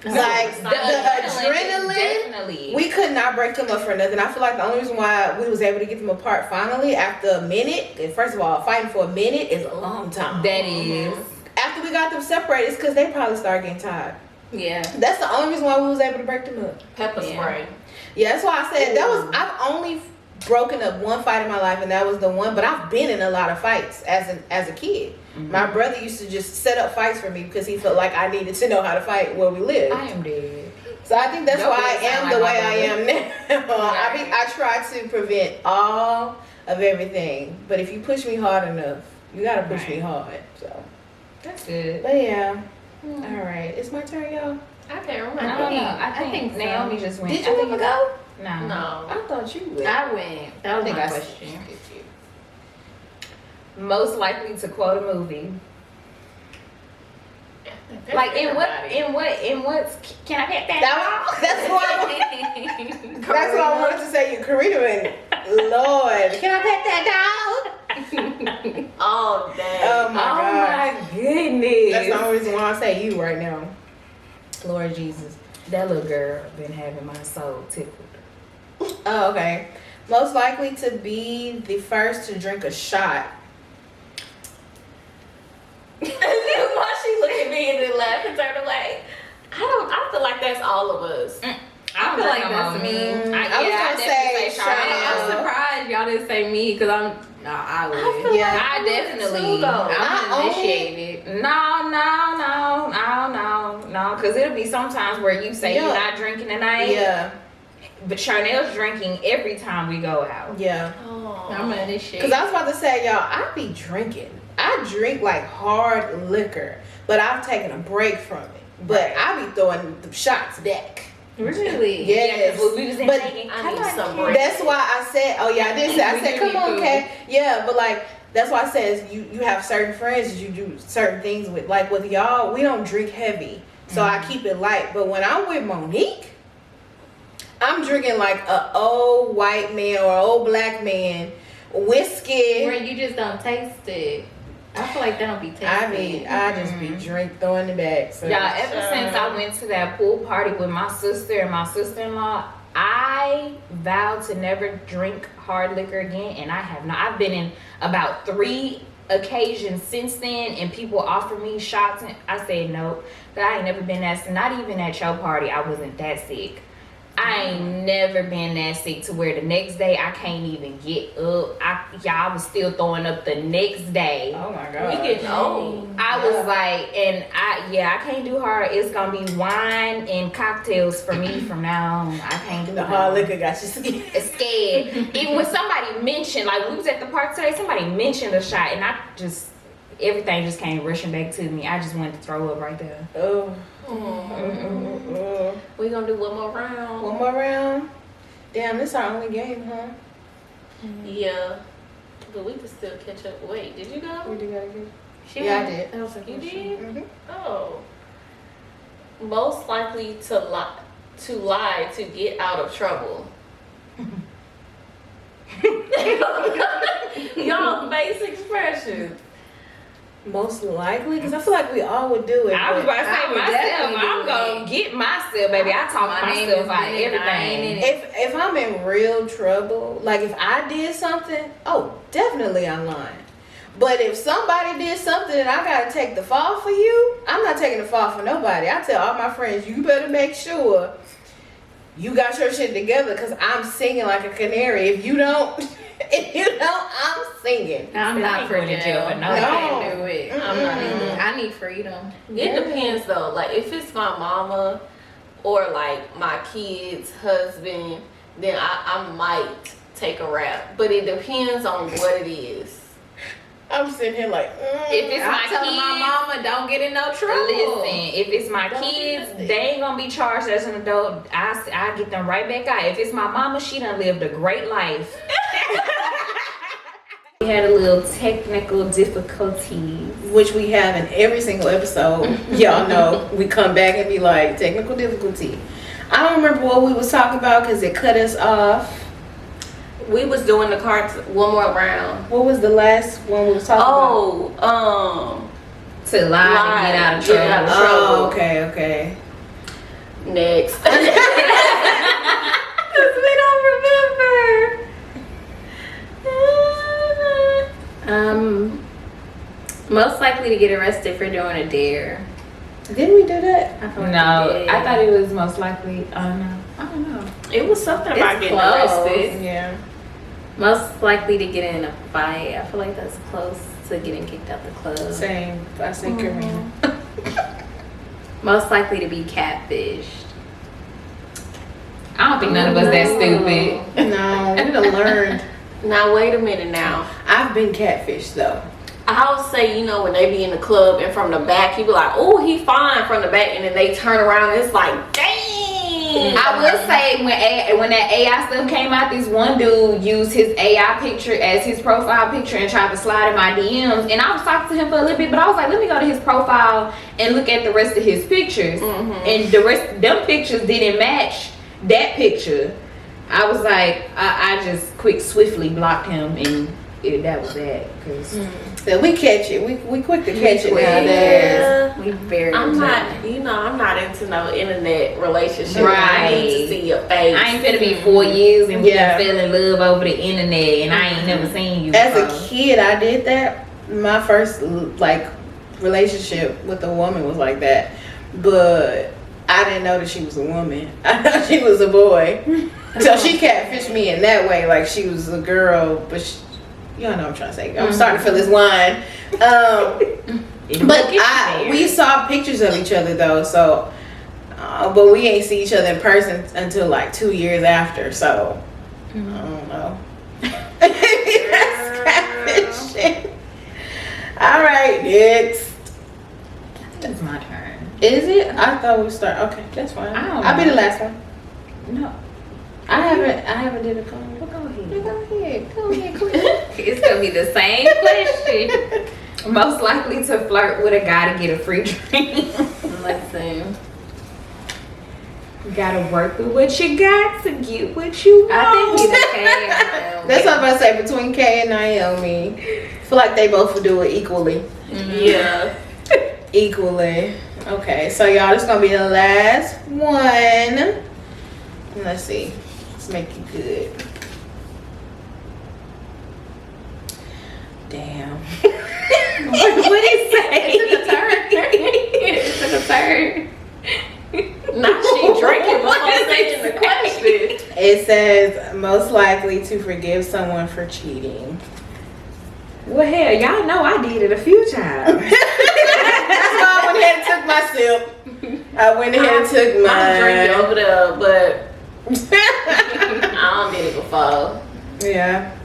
Speaker 5: Like the adrenaline,
Speaker 3: definitely.
Speaker 5: we could not break them up for nothing. I feel like the only reason why we was able to get them apart finally after a minute, and first of all, fighting for a minute is a long time.
Speaker 3: That is.
Speaker 5: After we got them separated, it's because they probably started getting tired.
Speaker 2: Yeah.
Speaker 5: That's the only reason why we was able to break them up.
Speaker 6: Pepper spray.
Speaker 5: Yeah, that's why I said I've only broken up one fight in my life, and that was the one. But I've been in a lot of fights as a kid. Mm-hmm. My brother used to just set up fights for me because he felt like I needed to know how to fight where we live.
Speaker 3: I am dead.
Speaker 5: So I think that's
Speaker 3: Your
Speaker 5: why I
Speaker 3: brother
Speaker 5: am
Speaker 3: sound
Speaker 5: the
Speaker 3: like
Speaker 5: way
Speaker 3: my
Speaker 5: I am now. I try to prevent all of everything, but if you push me hard enough, you gotta push me hard. So
Speaker 3: That's good.
Speaker 5: but yeah. All right, it's my turn, y'all.
Speaker 6: I can't remember.
Speaker 3: I don't know. I think
Speaker 2: so.
Speaker 3: Naomi just went.
Speaker 5: Did you ever go?
Speaker 3: No.
Speaker 6: No.
Speaker 5: I thought you would.
Speaker 2: I went. That was
Speaker 5: think
Speaker 2: my
Speaker 5: I
Speaker 2: question.
Speaker 3: Most likely to quote a movie. Like in what can I get that?
Speaker 5: That's what I wanted to say. You, Karina, and Lord, can I pet that dog?
Speaker 6: Oh damn.
Speaker 5: Oh my God.
Speaker 3: my goodness.
Speaker 5: That's the only reason why I say you right now. Lord Jesus.
Speaker 3: That little girl been having my soul tickled.
Speaker 5: Oh, okay. Most likely to be the first to drink a shot.
Speaker 6: Why she look at me and then laugh and turn away? I feel like that's all of us.
Speaker 2: I feel like that's me.
Speaker 5: I was gonna say
Speaker 2: I'm
Speaker 5: Chanel.
Speaker 2: surprised y'all didn't say me because I would.
Speaker 5: Yeah.
Speaker 3: I definitely.
Speaker 2: I'm initiated.
Speaker 3: No. Because it'll be sometimes where you say you're not drinking tonight.
Speaker 5: Yeah.
Speaker 3: But Charnel's drinking every time we go out.
Speaker 5: Yeah.
Speaker 6: Oh.
Speaker 2: I'm initiated.
Speaker 5: Because I was about to say, y'all, I be drinking. I drink like hard liquor, but I've taken a break from it. But I be throwing the shots back.
Speaker 2: Really?
Speaker 5: Yes.
Speaker 3: Yeah, we was in
Speaker 5: But
Speaker 3: taking.
Speaker 6: I need some break.
Speaker 5: That's why I said, oh yeah, I did say, I said, come on, Kay. Yeah, but like, that's why I said you have certain friends that you do certain things with. Like with y'all, we don't drink heavy. So I keep it light. But when I'm with Monique, I'm drinking like a old white man or old black man, whiskey.
Speaker 2: Where you just don't taste it. I feel like that don't be tasty.
Speaker 5: I just be throwing it back. So.
Speaker 3: Y'all, ever since I went to that pool party with my sister and my sister-in-law, I vowed to never drink hard liquor again, and I have not. I've been in about 3 occasions since then, and people offer me shots, and I said no. But I ain't never been that. Not even at your party, I wasn't that sick. I ain't never been that sick to where the next day I can't even get up. I was still throwing up the next day.
Speaker 5: Oh my
Speaker 6: We
Speaker 5: God.
Speaker 6: getting old.
Speaker 3: I was like, and I can't do hard. It's gonna be wine and cocktails for me from now on. I can't do
Speaker 5: The
Speaker 3: hard.
Speaker 5: hard liquor got you scared.
Speaker 3: Scared. Even when somebody mentioned, like when we was at the park today, somebody mentioned a shot, and everything just came rushing back to me. I just wanted to throw up right there.
Speaker 5: Oh.
Speaker 6: We gonna do one more round.
Speaker 5: One more round. Damn, this our only game, huh?
Speaker 6: Yeah. But we can still catch up. Wait, did you go?
Speaker 5: We do gotta get.
Speaker 6: She
Speaker 5: Yeah, I
Speaker 6: went?
Speaker 5: did.
Speaker 2: That was a
Speaker 6: You
Speaker 2: question.
Speaker 6: did? Oh. Most likely to lie to get out of trouble. Y'all face expressions.
Speaker 5: Most likely, because I feel like we all would do it.
Speaker 3: I was
Speaker 5: but
Speaker 3: about to say
Speaker 2: I would
Speaker 3: myself.
Speaker 2: definitely
Speaker 3: I'm
Speaker 2: do
Speaker 3: gonna
Speaker 2: it.
Speaker 3: get myself, baby. I talk
Speaker 2: My name
Speaker 3: myself
Speaker 2: is
Speaker 3: out of
Speaker 2: Lynn, and I ain't in
Speaker 3: everything.
Speaker 2: it.
Speaker 5: if I'm in real trouble, like if I did something, oh, definitely I'm lying. But if somebody did something and I gotta take the fall for you, I'm not taking the fall for nobody. I tell all my friends, you better make sure you got your shit together, because I'm singing like a canary. If you don't, I'm singing.
Speaker 2: I'm not for
Speaker 3: going to jail for
Speaker 2: jail.
Speaker 3: no
Speaker 2: I
Speaker 5: reason.
Speaker 2: can't do it. I'm not
Speaker 5: Mm-mm.
Speaker 2: even. I need freedom.
Speaker 6: It depends though. Like if it's my mama or like my kid's husband, then I might take a rap. But it depends on what it is.
Speaker 5: I'm sitting here like,
Speaker 3: If it's
Speaker 2: I'm
Speaker 3: my
Speaker 2: telling my
Speaker 3: kids,
Speaker 2: mama don't get in no trouble.
Speaker 3: listen. If it's my kids, they ain't gonna be charged as an adult. I get them right back out. If it's my mama, she done lived a great life. We had a little technical difficulties.
Speaker 5: which we have in every single episode. Y'all know we come back and be like, technical difficulty. I don't remember what we was talking about because it cut us off.
Speaker 6: We was doing the cards one more round.
Speaker 5: What was the last one we was talking about?
Speaker 3: To lie and get out of trouble.
Speaker 6: Get out of
Speaker 5: Oh, okay.
Speaker 6: Next.
Speaker 3: Because we don't remember.
Speaker 2: Most likely to get arrested for doing a dare.
Speaker 5: Didn't we do that?
Speaker 2: I feel like
Speaker 3: No,
Speaker 2: we did.
Speaker 3: I thought it was most likely. Oh no, I don't know.
Speaker 6: It was something about
Speaker 2: It's
Speaker 6: getting
Speaker 2: close.
Speaker 6: arrested.
Speaker 5: Yeah.
Speaker 2: Most likely to get in a fight. I feel like that's close to getting kicked out the club.
Speaker 5: Same. I say Karina.
Speaker 2: Most likely to be catfished.
Speaker 3: I don't think none of us that stupid.
Speaker 5: No, we done learned.
Speaker 6: Now wait a minute now.
Speaker 5: I've been catfished though.
Speaker 6: I would say, you know, when they be in the club and from the back, you be like, oh, he fine from the back, and then they turn around and it's like, dang.
Speaker 3: I will say when that AI stuff came out, this one dude used his AI picture as his profile picture and tried to slide in my DMs. And I was talking to him for a little bit, but I was like, let me go to his profile and look at the rest of his pictures. And the rest of them pictures didn't match that picture. I was like, I just swiftly blocked him, and that was that. Cause
Speaker 5: So we catch it. We quick to catch it
Speaker 3: quick.
Speaker 5: nowadays.
Speaker 2: We very
Speaker 6: I'm
Speaker 2: good.
Speaker 6: not, you know, I'm not into no internet relationship.
Speaker 3: Right.
Speaker 6: I need to see your face.
Speaker 3: I ain't finna be 4 years and we
Speaker 5: Yeah.
Speaker 3: done fell in love over the internet, and I ain't never seen you.
Speaker 5: As a
Speaker 3: before.
Speaker 5: kid, I did that. My first like relationship with a woman was like that, but I didn't know that she was a woman. I thought she was a boy. So she catfished me in that way, like she was a girl, but y'all know what I'm trying to say. I'm starting to feel this wine. But we saw pictures of each other though, so but we ain't see each other in person until like 2 years after. So I don't know. That's catfishing. All right, next.
Speaker 3: It's my turn.
Speaker 5: Is it? I thought we start. Okay, that's fine.
Speaker 3: I don't
Speaker 5: I'll be
Speaker 3: know.
Speaker 5: the last one.
Speaker 3: No.
Speaker 5: I haven't did a comment.
Speaker 3: Well, go ahead.
Speaker 5: Go ahead.
Speaker 3: It's gonna be the same question. Most likely to flirt with a guy to get a free drink.
Speaker 2: Listen,
Speaker 5: Mm-hmm.
Speaker 3: Gotta work with what you got to get what you want.
Speaker 2: I think he's okay.
Speaker 5: That's what I'm about to say. Between Kay and Naomi, I feel like they both would do it equally.
Speaker 6: Yeah.
Speaker 5: Equally. Okay, so y'all, this gonna be the last one. Let's see. Let's make it good. Damn.
Speaker 3: What is that?
Speaker 2: It took a turn.
Speaker 6: Not she drinking before saying the question.
Speaker 5: It says most likely to forgive someone for cheating.
Speaker 3: Well, hell, y'all know I did it a few times.
Speaker 5: That's why I went ahead and took my sip. I went ahead and took
Speaker 6: I'm drinking
Speaker 5: mine.
Speaker 6: over there, but I don't did it before.
Speaker 5: Yeah.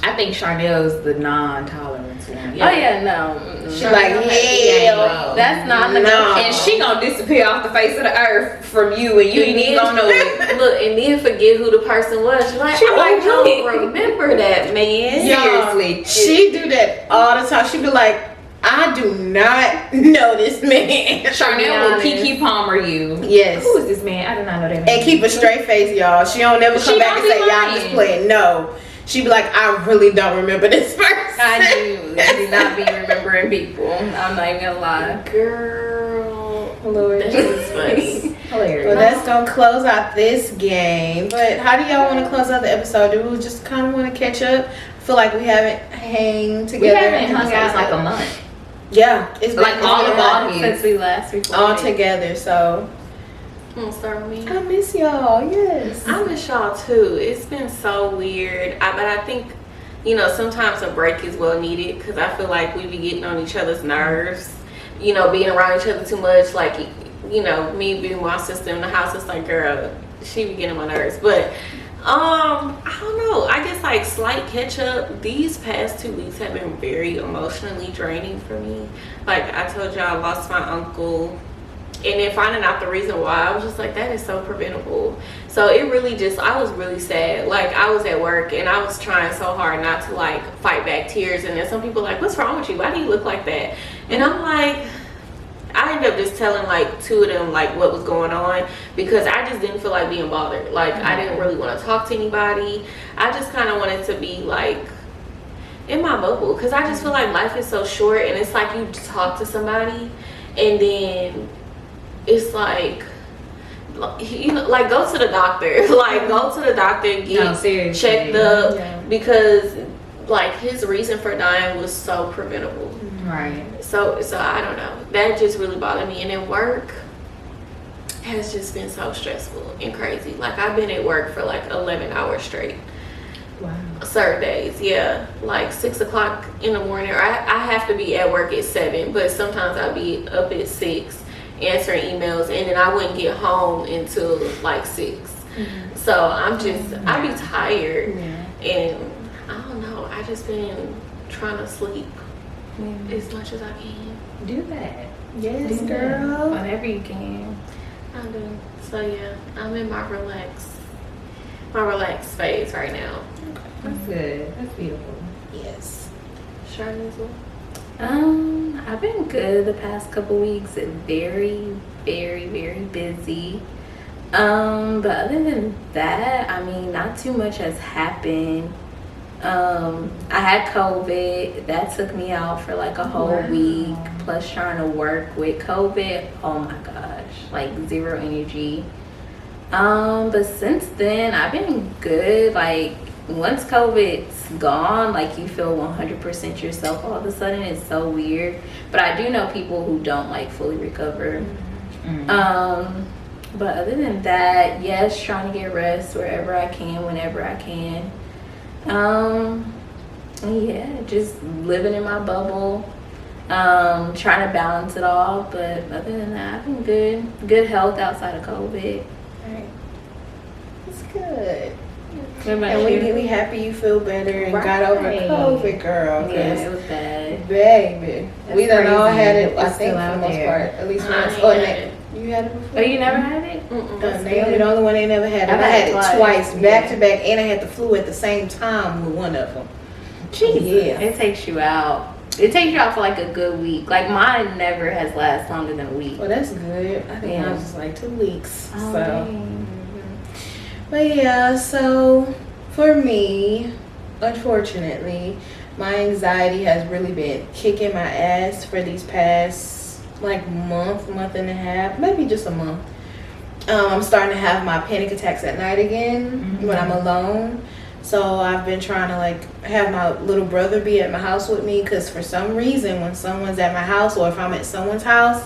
Speaker 3: I think Charnel's the non-tolerance one.
Speaker 2: Oh yeah, no.
Speaker 5: She like, hell.
Speaker 2: That's not
Speaker 5: No.
Speaker 3: And she gonna disappear off the face of the earth from you, and you ain't even gonna know it.
Speaker 6: Look, and then forget who the person was. She's like,
Speaker 3: She
Speaker 6: I
Speaker 3: like,
Speaker 6: don't
Speaker 3: who?
Speaker 6: remember that man.
Speaker 3: Seriously.
Speaker 5: She do that all the time. She be like, I do not know this man.
Speaker 3: Charnel will Kiki Palmer you.
Speaker 5: Yes.
Speaker 3: Who is this man? I do not know that man.
Speaker 5: And keep a straight face, y'all. She don't never come
Speaker 3: She
Speaker 5: back
Speaker 3: don't
Speaker 5: and say,
Speaker 3: be
Speaker 5: y'all
Speaker 3: lying.
Speaker 5: just playing. No. She be like, I really don't remember this person.
Speaker 2: I do not be remembering people. I'm not even gonna lie.
Speaker 6: Girl,
Speaker 5: Lord
Speaker 6: that's
Speaker 5: Jesus.
Speaker 6: funny.
Speaker 3: Hilarious.
Speaker 5: Well, that's gonna close out this game. But how do y'all want to close out the episode? Do we just kind of want to catch up? I feel like we haven't hang
Speaker 3: We
Speaker 5: together.
Speaker 3: haven't hung out in like a month.
Speaker 5: Yeah, it's
Speaker 3: Like
Speaker 5: been
Speaker 3: all of
Speaker 5: all
Speaker 3: August.
Speaker 2: Since we last recorded.
Speaker 5: all together. So
Speaker 6: You wanna start with me?
Speaker 5: I miss y'all. Yes.
Speaker 6: I miss y'all too. It's been so weird. But I think, you know, sometimes a break is well needed because I feel like we be getting on each other's nerves. You know, being around each other too much. Like, you know, me being my sister in the house, it's like, girl, she be getting on my nerves. But I don't know. I guess like slight catch up. These past 2 weeks have been very emotionally draining for me. Like I told y'all, I lost my uncle And then finding out the reason why, I was just like, that is so preventable. So it really just, I was really sad. Like, I was at work and I was trying so hard not to like fight back tears. And then some people like, what's wrong with you? Why do you look like that? And I'm like, I ended up just telling like 2 of them like what was going on, because I just didn't feel like being bothered. Like, I didn't really want to talk to anybody. I just kind of wanted to be like in my bubble, because I just feel like life is so short, and it's like you talk to somebody and then it's like, you know, like go to the doctor. Like, go to the doctor and get checked up, because like his reason for dying was so preventable.
Speaker 3: Right.
Speaker 6: So I don't know. That just really bothered me. And then work has just been so stressful and crazy. Like, I've been at work for like 11 hours straight.
Speaker 3: Wow.
Speaker 6: Certain days, yeah. Like 6 o'clock in the morning, or I have to be at work at 7, but sometimes I'll be up at 6 answering emails, and then I wouldn't get home until like 6.
Speaker 3: Mm-hmm.
Speaker 6: So I'm just, I be tired, and I don't know. I just been trying to sleep as much as I can.
Speaker 3: Do that.
Speaker 5: Yes,
Speaker 3: Do
Speaker 5: girl.
Speaker 3: that. Whenever you can.
Speaker 6: I do. So yeah, I'm in my relax phase right now.
Speaker 3: That's good. That's beautiful.
Speaker 5: Yes.
Speaker 6: Charlize,
Speaker 3: I've been good the past couple weeks. Very, very, very busy. But other than that, I mean, not too much has happened. I had COVID. That took me out for like a whole week. Plus trying to work with COVID. Oh my gosh, like zero energy. But since then, I've been good. Like, once COVID's gone, like, you feel 100% yourself all of a sudden. It's so weird. But I do know people who don't like fully recover. But other than that, yes, trying to get rest wherever I can, whenever I can. Yeah, just living in my bubble, trying to balance it all. But other than that, I've been good health outside of COVID.
Speaker 5: Right. It's good.
Speaker 3: What about
Speaker 5: And
Speaker 3: you?
Speaker 5: we happy you feel better and got over
Speaker 3: Right.
Speaker 5: COVID, girl.
Speaker 3: Yeah,
Speaker 5: 'cause
Speaker 3: it was bad.
Speaker 5: baby,
Speaker 3: That's
Speaker 5: we done all
Speaker 3: crazy.
Speaker 5: had it. I
Speaker 3: It's
Speaker 5: think
Speaker 3: still
Speaker 5: for the
Speaker 3: out
Speaker 5: most
Speaker 3: there.
Speaker 5: part, at least
Speaker 6: I
Speaker 5: once.
Speaker 6: ain't
Speaker 5: Oh,
Speaker 6: had
Speaker 5: Nick,
Speaker 6: it.
Speaker 5: you had it before?
Speaker 3: Oh, you never had it?
Speaker 5: Naomi, the only one ain't never had it.
Speaker 3: I've
Speaker 5: I
Speaker 3: had
Speaker 5: had
Speaker 3: it
Speaker 5: it
Speaker 3: twice,
Speaker 5: twice, back
Speaker 3: yeah.
Speaker 5: to back, and I had the flu at the same time with one of them.
Speaker 3: Jesus.
Speaker 5: Yeah.
Speaker 3: It takes you out. It takes you out for like a good week. Like, mine never has lasted longer than a week.
Speaker 5: Well, that's good. I think
Speaker 3: Yeah.
Speaker 5: mine was just like 2 weeks.
Speaker 3: Oh,
Speaker 5: so,
Speaker 3: dang.
Speaker 5: but yeah, so for me, unfortunately, my anxiety has really been kicking my ass for these past like month and a half, maybe just a month. I'm starting to have my panic attacks at night again when I'm alone. So I've been trying to like have my little brother be at my house with me, because for some reason when someone's at my house, or if I'm at someone's house,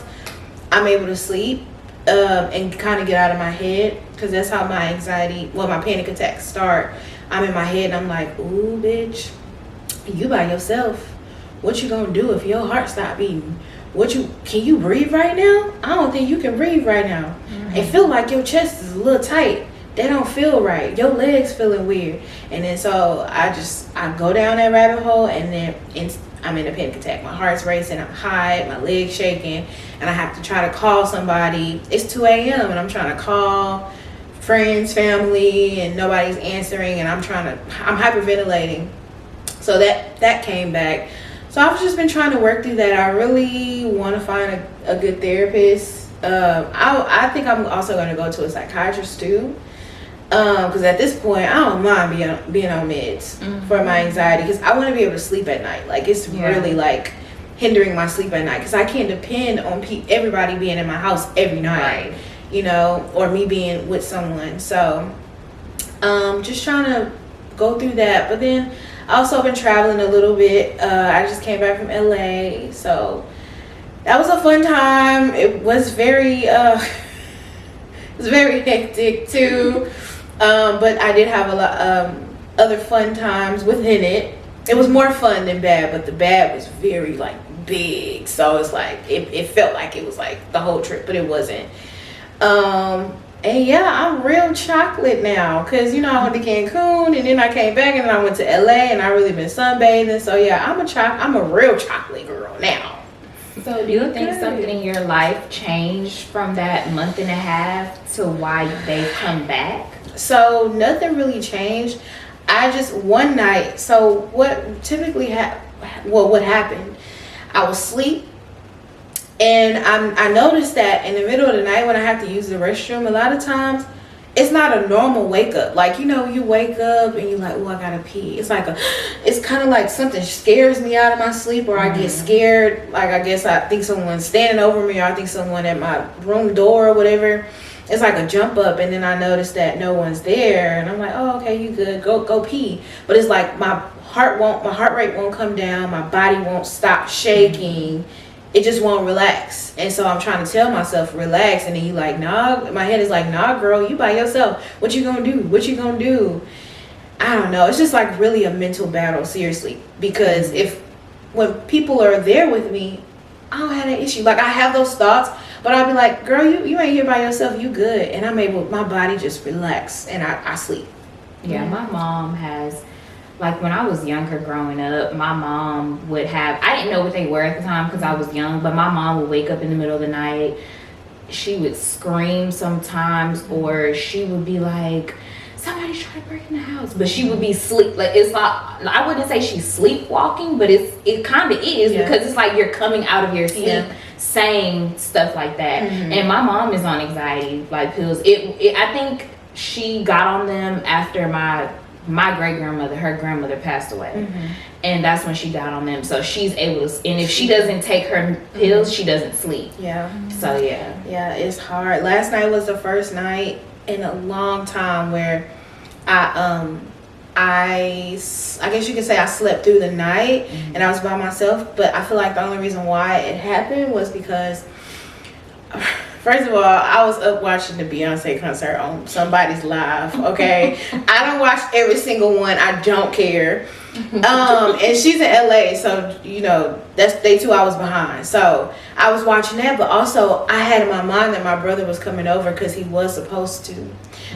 Speaker 5: I'm able to sleep and kind of get out of my head, because that's how my anxiety, my panic attacks start. I'm in my head and I'm like, ooh, bitch, you by yourself. What you gonna do if your heart stop beating? Can you breathe right now? I don't think you can breathe right now. It feel like your chest is a little tight. That don't feel right. Your legs feeling weird. And then so I go down that rabbit hole, and then I'm in a panic attack. My heart's racing, I'm high, my legs shaking, and I have to try to call somebody. It's 2 a.m. and I'm trying to call friends, family, and nobody's answering, and I'm hyperventilating. So that came back. So I've just been trying to work through that. I really want to find a good therapist. I think I'm also going to go to a psychiatrist too. Because at this point, I don't mind being on meds for my anxiety, because I want to be able to sleep at night. Like, it's really like hindering my sleep at night, because I can't depend on everybody being in my house every night, you know, or me being with someone. So just trying to go through that. But then I also been traveling a little bit. I just came back from LA, so that was a fun time. It was very hectic too. But I did have a lot other fun times within it. It was more fun than bad, but the bad was very like big. So it's like it felt like it was like the whole trip, but it wasn't. And yeah, I'm real chocolate now, because you know I went to Cancun, and then I came back, and then I went to LA, and I really been sunbathing. So yeah, I'm a real chocolate girl now.
Speaker 3: So do you think something in your life changed from that month and a half to why they've come back?
Speaker 5: So nothing really changed. I just one night. So what typically what happened? I was asleep, and I noticed that in the middle of the night when I have to use the restroom, a lot of times it's not a normal wake up. Like, you wake up and you're like, oh, I gotta pee. It's like it's kind of like something scares me out of my sleep, or I get scared. Like, I guess I think someone's standing over me, or I think someone at my room door or whatever. It's like a jump up, and then I notice that no one's there, and I'm like, oh, okay, you good, go pee. But it's like my heart rate won't come down, my body won't stop shaking. It just won't relax. And so I'm trying to tell myself, relax. And then you like, nah, my head is like, nah, girl, you by yourself. What you gonna do? I don't know. It's just like really a mental battle, seriously. Because when people are there with me, I don't have that issue. Like, I have those thoughts, but I'll be like, girl, you ain't here by yourself. You good. And my body just relax, and I sleep.
Speaker 3: Yeah, my mom has, like, when I was younger growing up, my mom would have, I didn't know what they were at the time because I was young, but my mom would wake up in the middle of the night. She would scream sometimes, or she would be like, somebody's trying to break in the house. But she would be sleep. Like, it's like, I wouldn't say she's sleepwalking, but it kind of is, because it's like you're coming out of your sleep saying stuff like that. And my mom is on anxiety, like, pills. I think she got on them after my great-grandmother, her grandmother, passed away. And that's when she got on them. So she's able to, and if she doesn't take her pills, she doesn't sleep. So yeah,
Speaker 5: it's hard. Last night was the first night in a long time where I guess you could say I slept through the night, and I was by myself. But I feel like the only reason why it happened was because, first of all, I was up watching the Beyonce concert on somebody's live, okay? I don't watch every single one. I don't care. And she's in LA, so, that's they 2 hours behind. So I was watching that, but also I had in my mind that my brother was coming over because he was supposed to.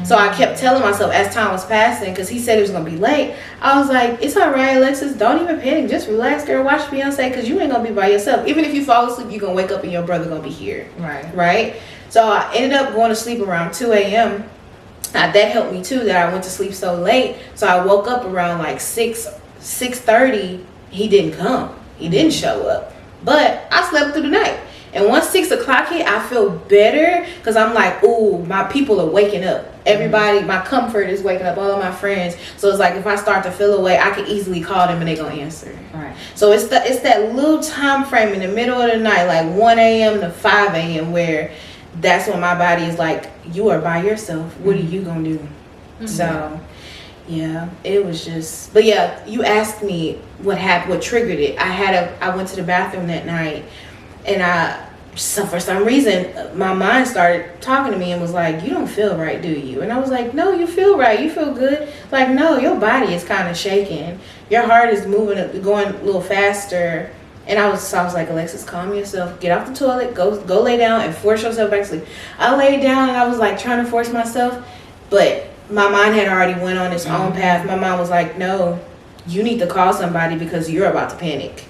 Speaker 5: So I kept telling myself as time was passing, because he said it was going to be late, I was like, it's all right, Alexis, don't even panic. Just relax, girl. Watch Beyonce, because you ain't going to be by yourself. Even if you fall asleep, you're going to wake up and your brother going to be here. Right? So I ended up going to sleep around 2 a.m. That helped me, too, that I went to sleep so late. So I woke up around like 6:30. He didn't come. He didn't show up. But I slept through the night. And once 6 o'clock hit, I feel better, because I'm like, ooh, my people are waking up. Everybody, my comfort is waking up, all of my friends. So it's like, if I start to feel away, I can easily call them and they're going to answer. So it's that little time frame in the middle of the night, like 1 a.m. to 5 a.m., where that's when my body is like, you are by yourself. What are you going to do? So, yeah, it was just, but yeah, you asked me what happened, what triggered it. I went to the bathroom that night, and so for some reason, my mind started talking to me and was like, you don't feel right, do you? And I was like, no, you feel right. You feel good. Like, no, your body is kind of shaking. Your heart is moving, going a little faster. And I was like, Alexis, calm yourself. Get off the toilet. Go lay down and force yourself back to sleep. I laid down and I was like trying to force myself. But my mind had already went on its own path. My mind was like, no, you need to call somebody because you're about to panic.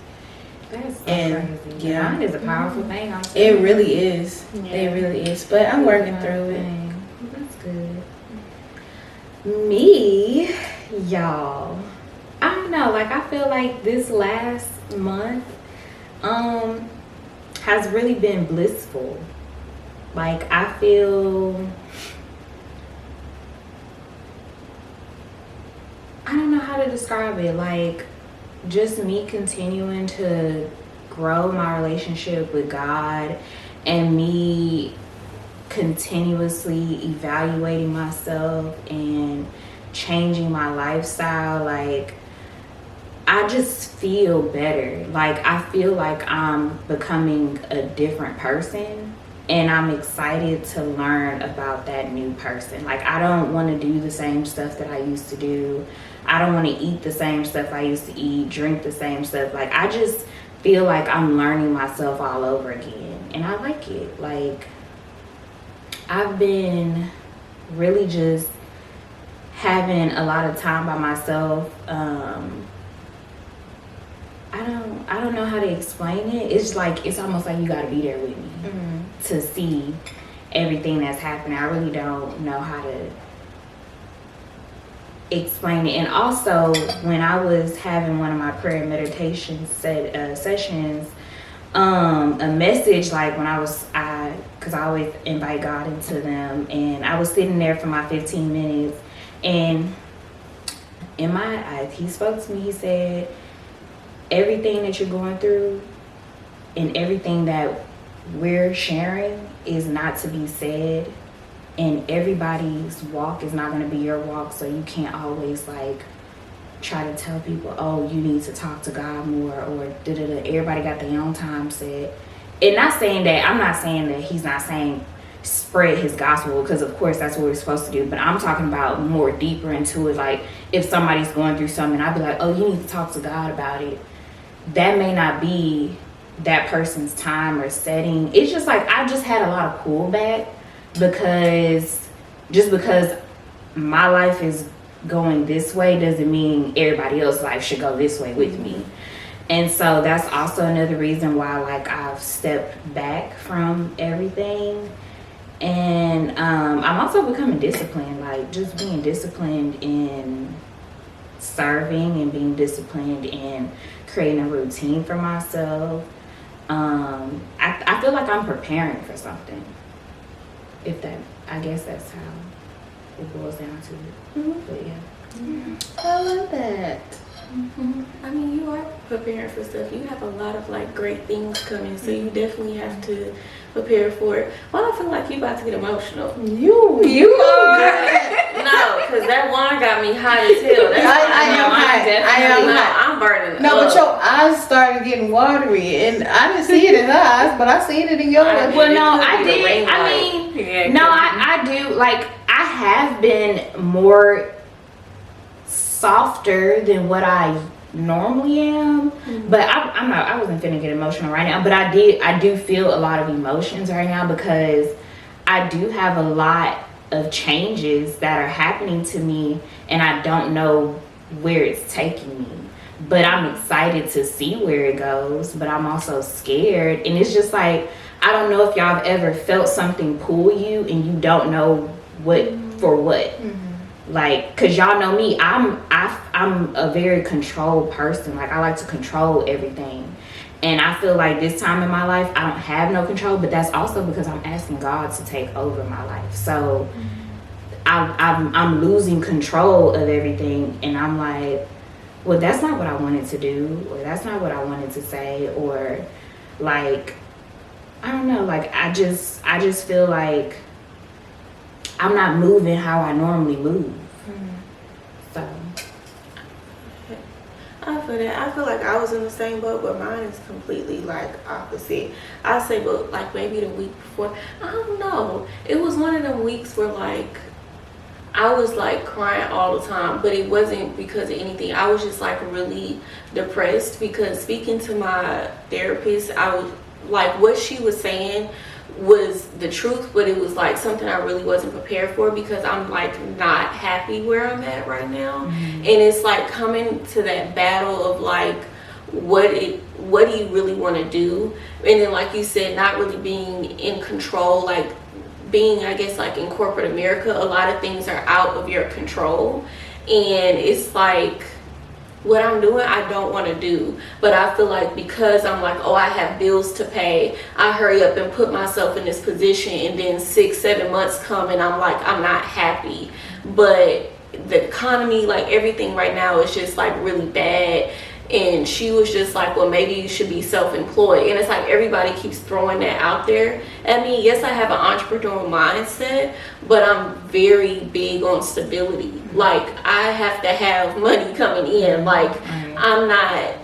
Speaker 3: That's so crazy. Yeah, mind is a powerful thing.
Speaker 5: It really is. It really is. But I'm working through it.
Speaker 3: That's good. Me, y'all, I don't know. Like, I feel like this last month has really been blissful. Like, I feel, I don't know how to describe it. Like, just me continuing to grow my relationship with God, and me continuously evaluating myself and changing my lifestyle. Like, I just feel better. Like, I feel like I'm becoming a different person, and I'm excited to learn about that new person. Like, I don't want to do the same stuff that I used to do. I don't want to eat the same stuff I used to eat, drink the same stuff. Like, I just feel like I'm learning myself all over again. And I like it. Like, I've been really just having a lot of time by myself. I I don't know how to explain it. It's like, it's almost like you got to be there with me to see everything that's happening. I really don't know how to explain it. And also, when I was having one of my prayer meditation sessions, a message, like when because I always invite God into them, and I was sitting there for my 15 minutes, and in my eyes, he spoke to me. He said, everything that you're going through and everything that we're sharing is not to be said, and everybody's walk is not going to be your walk, so you can't always like try to tell people, oh, you need to talk to God more, or da-da-da. Everybody got their own time set. And I'm not saying that he's not saying spread his gospel, because of course that's what we're supposed to do, but I'm talking about more deeper into it. Like, if somebody's going through something, I'd be like, oh, you need to talk to God about it. That may not be that person's time or setting. It's just like, I just had a lot of pullback, because my life is going this way doesn't mean everybody else's life should go this way with me. And so that's also another reason why, like, I've stepped back from everything. And I'm also becoming disciplined, like just being disciplined in serving and being disciplined in creating a routine for myself. I feel like I'm preparing for something. I guess that's how it boils down to it. But yeah.
Speaker 5: I love that.
Speaker 6: I mean, you are preparing for stuff. You have a lot of like great things coming, so you definitely have to prepare for it. Well, I feel like you about to get emotional.
Speaker 5: You are.
Speaker 6: No, because that wine got me hot as hell.
Speaker 5: I am hot.
Speaker 6: I'm burning.
Speaker 5: No,
Speaker 6: up.
Speaker 5: but your eyes started getting watery, and I didn't see it in her eyes, but I seen it in yours.
Speaker 3: Well, no, I did. I do. Like, I have been more softer than what I normally am, but I wasn't finna get emotional right now, but I do feel a lot of emotions right now, because I do have a lot of changes that are happening to me, and I don't know where it's taking me, but I'm excited to see where it goes, but I'm also scared. And it's just like, I don't know if y'all have ever felt something pull you and you don't know what for what. Like, cause y'all know me, I'm a very controlled person. Like, I like to control everything, and I feel like this time in my life I don't have no control. But that's also because I'm asking God to take over my life. So I'm losing control of everything, and I'm like, well, that's not what I wanted to do, or that's not what I wanted to say, or like, I don't know. Like, I just feel like I'm not moving how I normally move. So
Speaker 6: I feel that. I feel like I was in the same boat, but mine is completely like opposite. I say, but like maybe the week before, I don't know. It was one of them weeks where like I was like crying all the time, but it wasn't because of anything. I was just like really depressed, because speaking to my therapist, I was like, what she was saying was the truth, but it was like something I really wasn't prepared for, because I'm like not happy where I'm at right now. And it's like coming to that battle of like, what do you really want to do? And then, like you said, not really being in control, like being, I guess, like in corporate America, a lot of things are out of your control, and it's like, what I'm doing, I don't want to do, but I feel like because I'm like, oh, I have bills to pay, I hurry up and put myself in this position, and then 6-7 months come and I'm like, I'm not happy. But the economy, like everything right now is just like really bad. And she was just like, well, maybe you should be self-employed. And it's like everybody keeps throwing that out there. I mean, yes, I have an entrepreneurial mindset, but I'm very big on stability. Like, I have to have money coming in. Like, I'm not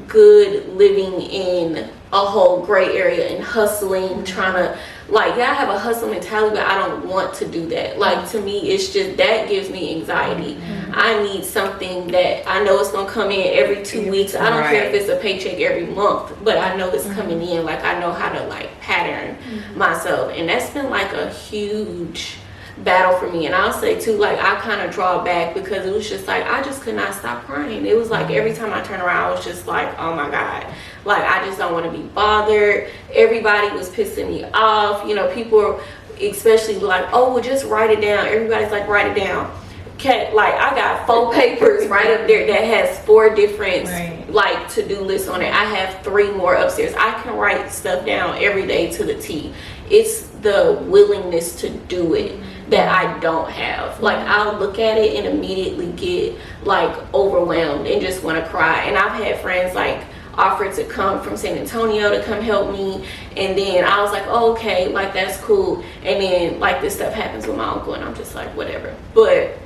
Speaker 6: good living in a whole gray area and hustling, trying to, like, yeah, I have a hustle mentality, but I don't want to do that. Like, to me, it's just, that gives me anxiety. I need something that I know it's gonna come in every 2 weeks. I don't care if it's a paycheck every month, but I know it's coming in. Like, I know how to like pattern myself, and that's been like a huge battle for me. And I'll say too, like, I kind of draw back because it was just like, I just could not stop crying. It was like every time I turn around, I was just like, oh my God, like, I just don't want to be bothered. Everybody was pissing me off. You know, people were especially like, oh, well, just write it down. Everybody's like, write it down. Okay, like, I got 4 papers right up there that has 4 different like to-do lists on it. I have 3 more upstairs. I can write stuff down every day to the T. It's the willingness to do it that I don't have. Like, I'll look at it and immediately get like overwhelmed and just want to cry. And I've had friends like offer to come from San Antonio to come help me, and then I was like, oh, okay, like, that's cool. And then like this stuff happens with my uncle and I'm just like, whatever. But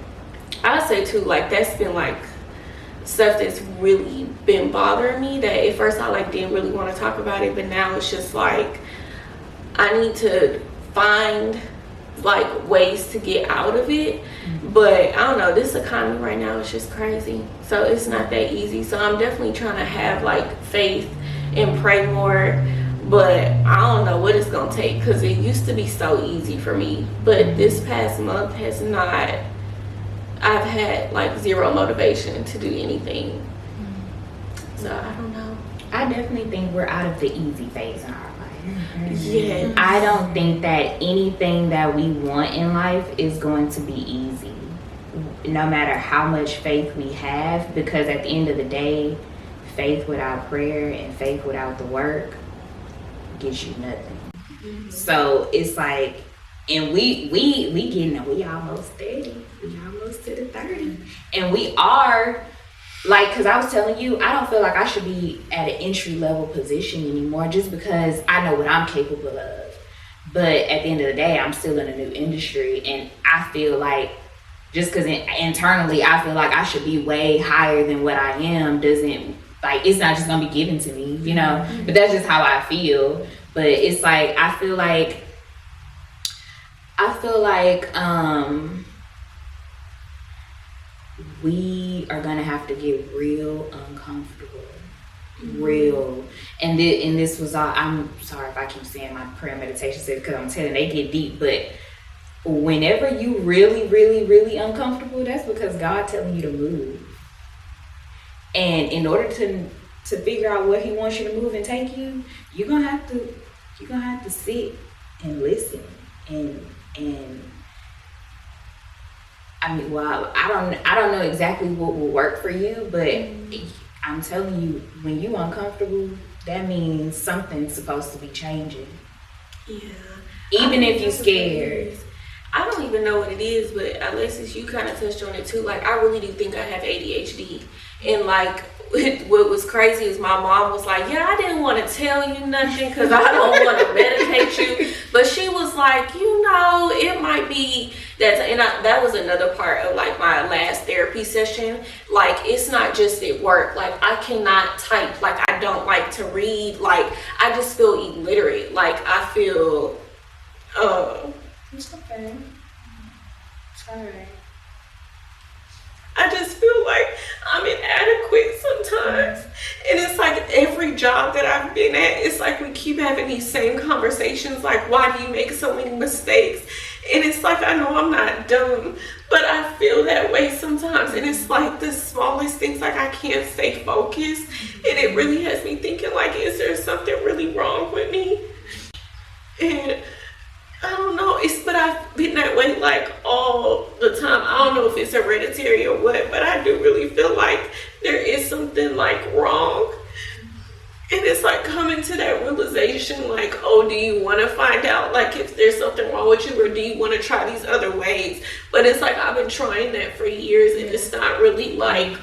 Speaker 6: I would say too, like, that's been like stuff that's really been bothering me, that at first I like didn't really want to talk about it, but now it's just like I need to find like ways to get out of it. But I don't know, this economy right now is just crazy, so it's not that easy. So I'm definitely trying to have like faith and pray more, but I don't know what it's gonna take, because it used to be so easy for me, but this past month has not. I've had like 0 motivation to do anything. So I don't know.
Speaker 3: I definitely think we're out of the easy phase in our life.
Speaker 6: Yeah.
Speaker 3: I don't think that anything that we want in life is going to be easy, no matter how much faith we have, because at the end of the day, faith without prayer and faith without the work gets you nothing. So it's like, and we almost 30. We almost to the 30. And we are, like, because I was telling you, I don't feel like I should be at an entry level position anymore, just because I know what I'm capable of. But at the end of the day, I'm still in a new industry, and I feel like just because internally I feel like I should be way higher than what I am, doesn't, like, it's not just gonna be given to me, you know. But that's just how I feel. But it's like, I feel like we are gonna have to get real uncomfortable, real. And this was all. I'm sorry if I keep saying my prayer meditation said, because I'm telling, they get deep. But whenever you really, really, really uncomfortable, that's because God telling you to move. And in order to figure out what He wants you to move and take you, you're gonna have to sit and listen and I mean, well, I don't know exactly what will work for you, but I'm telling you, when you're uncomfortable, that means something's supposed to be changing.
Speaker 6: Yeah.
Speaker 3: Even if you're scared.
Speaker 6: I don't even know what it is, but Alexis, you kind of touched on it too. Like, I really do think I have ADHD. And like, what was crazy is my mom was like, yeah, I didn't want to tell you nothing because I don't want to medicate you. But she was like, you know, it might be that. And that was another part of like my last therapy session. Like, it's not just at work. Like, I cannot type. Like, I don't like to read. Like, I just feel illiterate. Like, I feel,
Speaker 5: It's okay. It's alright.
Speaker 6: I just feel like I'm inadequate sometimes. And it's like every job that I've been at, it's like we keep having these same conversations. Like, why do you make so many mistakes? And it's like, I know I'm not dumb, but I feel that way sometimes. And it's like the smallest things, like I can't stay focused. And it really has me thinking, like, is there something really wrong with me? And I don't know, but I've been that way like all the time. I don't know if it's hereditary or what, but I do really feel like there is something like wrong. And it's like coming to that realization, like, oh, do you want to find out like if there's something wrong with you, or do you want to try these other ways? But it's like I've been trying that for years, and it's not really like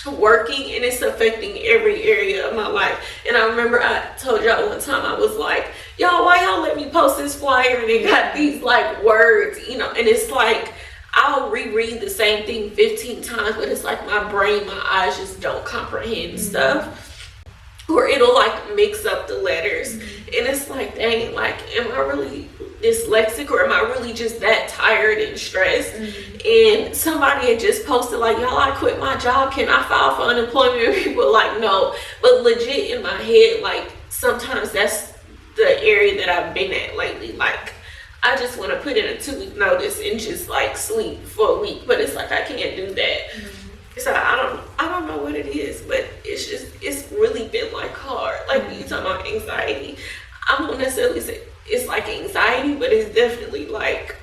Speaker 6: working, and it's affecting every area of my life. And I remember I told y'all one time, I was like, y'all, why y'all let me post this flyer and it got these like words, you know? And it's like I'll reread the same thing 15 times, but it's like my brain, my eyes just don't comprehend stuff, or it'll like mix up the letters. And it's like, dang, like, am I really dyslexic, or am I really just that tired and stressed? And somebody had just posted like, y'all, I quit my job, can I file for unemployment? And people were like, no. But legit in my head, like, sometimes that's the area that I've been at lately. Like,
Speaker 7: I just want to put in a 2-week notice and just like sleep for a week. But it's like I can't do that. So I don't know what it is, but it's really been like hard. Like when you talk about anxiety, I won't necessarily say it's like anxiety, but it's definitely like,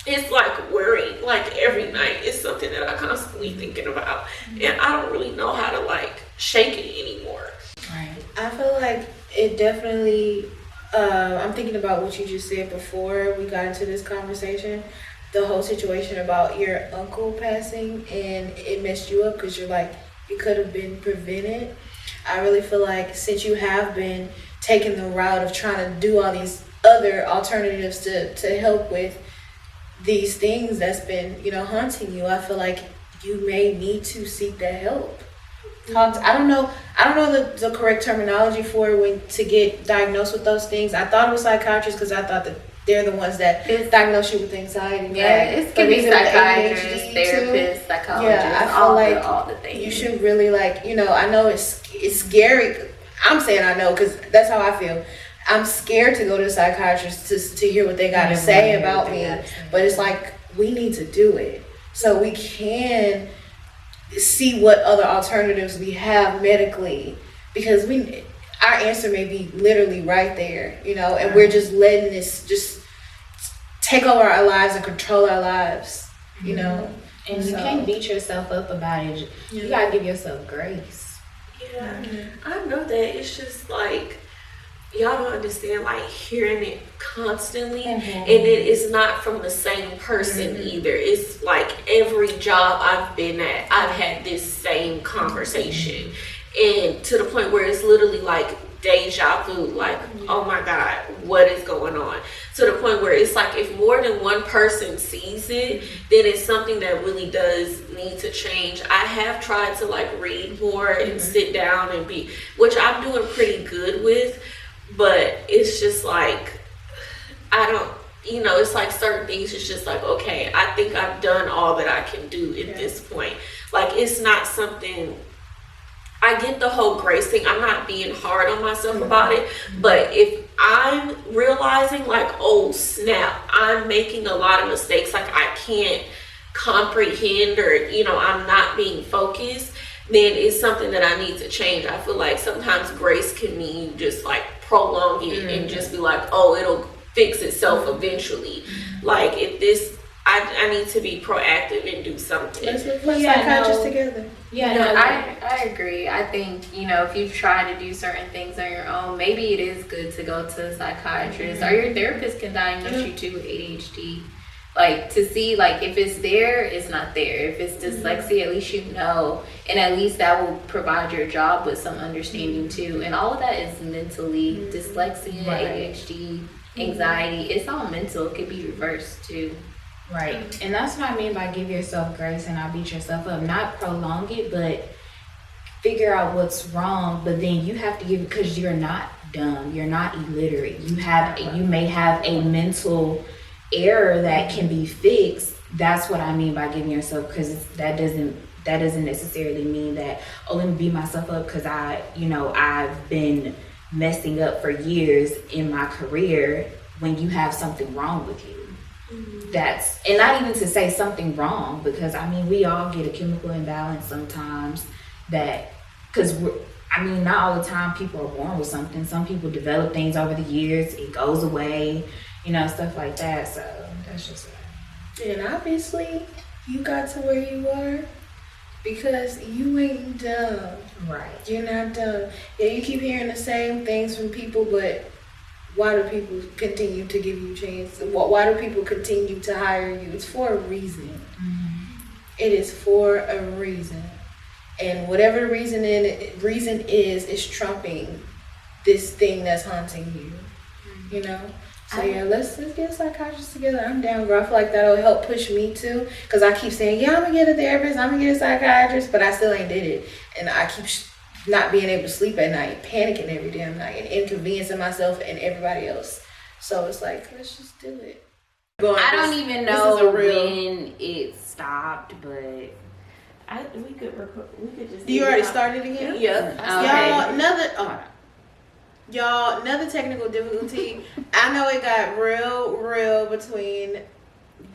Speaker 7: it's like worrying, like every night. It's something that I constantly thinking about, and I don't really know how to like shake it anymore.
Speaker 5: Right. I feel like it definitely, I'm thinking about what you just said before we got into this conversation, the whole situation about your uncle passing, and it messed you up because you're like, it could have been prevented. I really feel like since you have been taking the route of trying to do all these other alternatives to help with these things that's been, haunting you, I feel like you may need to seek that help. I don't know the correct terminology for when to get diagnosed with those things. I thought it was psychiatrists because I thought that they're the ones that diagnose you with anxiety.
Speaker 2: Yeah,
Speaker 5: right?
Speaker 2: it could be psychiatrists, therapists, psychologists,
Speaker 5: yeah, I feel like
Speaker 2: all the things.
Speaker 5: You should really I know it's scary. I'm saying I know because that's how I feel. I'm scared to go to a psychiatrist to hear what they got to say about me. But it's like, we need to do it so we can see what other alternatives we have medically, because our answer may be literally right there, and we're just letting this just take over our lives and control our lives, And
Speaker 3: you can't beat yourself up about it. You gotta give yourself grace.
Speaker 7: Yeah, I know that. It's just like, y'all don't understand, like hearing it constantly, and it is not from the same person either. It's like every job I've been at, I've had this same conversation, and to the point where it's literally like deja vu, like, oh my God, what is going on? To the point where it's like, if more than one person sees it, then it's something that really does need to change. I have tried to like read more and sit down and which I'm doing pretty good with. But it's just like, I don't, it's like certain things, it's just like, okay, I think I've done all that I can do at this point. Like, it's not something, I get the whole grace thing. I'm not being hard on myself about it. But if I'm realizing like, oh snap, I'm making a lot of mistakes, like I can't comprehend, or, I'm not being focused, then it's something that I need to change. I feel like sometimes grace can mean you just like prolong it and just be like, oh, it'll fix itself eventually. Like, if this, I need to be proactive and do something.
Speaker 5: Let's look for psychiatrists together.
Speaker 2: I agree. I think, if you've tried to do certain things on your own, maybe it is good to go to a psychiatrist, or your therapist can diagnose you too with ADHD. Like, to see, like, if it's there, it's not there. If it's dyslexia, at least and at least that will provide your job with some understanding too. And all of that is mentally, dyslexia, ADHD, anxiety, it's all mental. It could be reversed too.
Speaker 3: Right. And that's what I mean by give yourself grace and not beat yourself up. Not prolong it, but figure out what's wrong. But then you have to give it, because you're not dumb. You're not illiterate. You may have a mental error that can be fixed. That's what I mean by giving yourself, because that doesn't necessarily mean that, oh, let me beat myself up because I've been messing up for years in my career, when you have something wrong with you. That's, and not even to say something wrong, because we all get a chemical imbalance sometimes, that, because not all the time people are born with something. Some people develop things over the years, it goes away, stuff like that. So that's just it.
Speaker 5: And obviously you got to where you are because you ain't dumb.
Speaker 3: Right.
Speaker 5: You're not dumb. Yeah, you keep hearing the same things from people, but why do people continue to give you a chance? Why do people continue to hire you? It's for a reason. It is for a reason. And whatever the reason is trumping this thing that's haunting you. So let's get a psychiatrist together. I'm down, girl. I feel like that'll help push me too, because I keep saying, I'm gonna get a therapist, I'm gonna get a psychiatrist, but I still ain't did it, and I keep not being able to sleep at night, panicking every damn night, and inconveniencing myself and everybody else. So it's like, let's just do it.
Speaker 2: I don't even know when it stopped, but
Speaker 7: we could just.
Speaker 5: You already started again?
Speaker 2: yeah.
Speaker 5: Y'all, Y'all, another technical difficulty. I know it got real between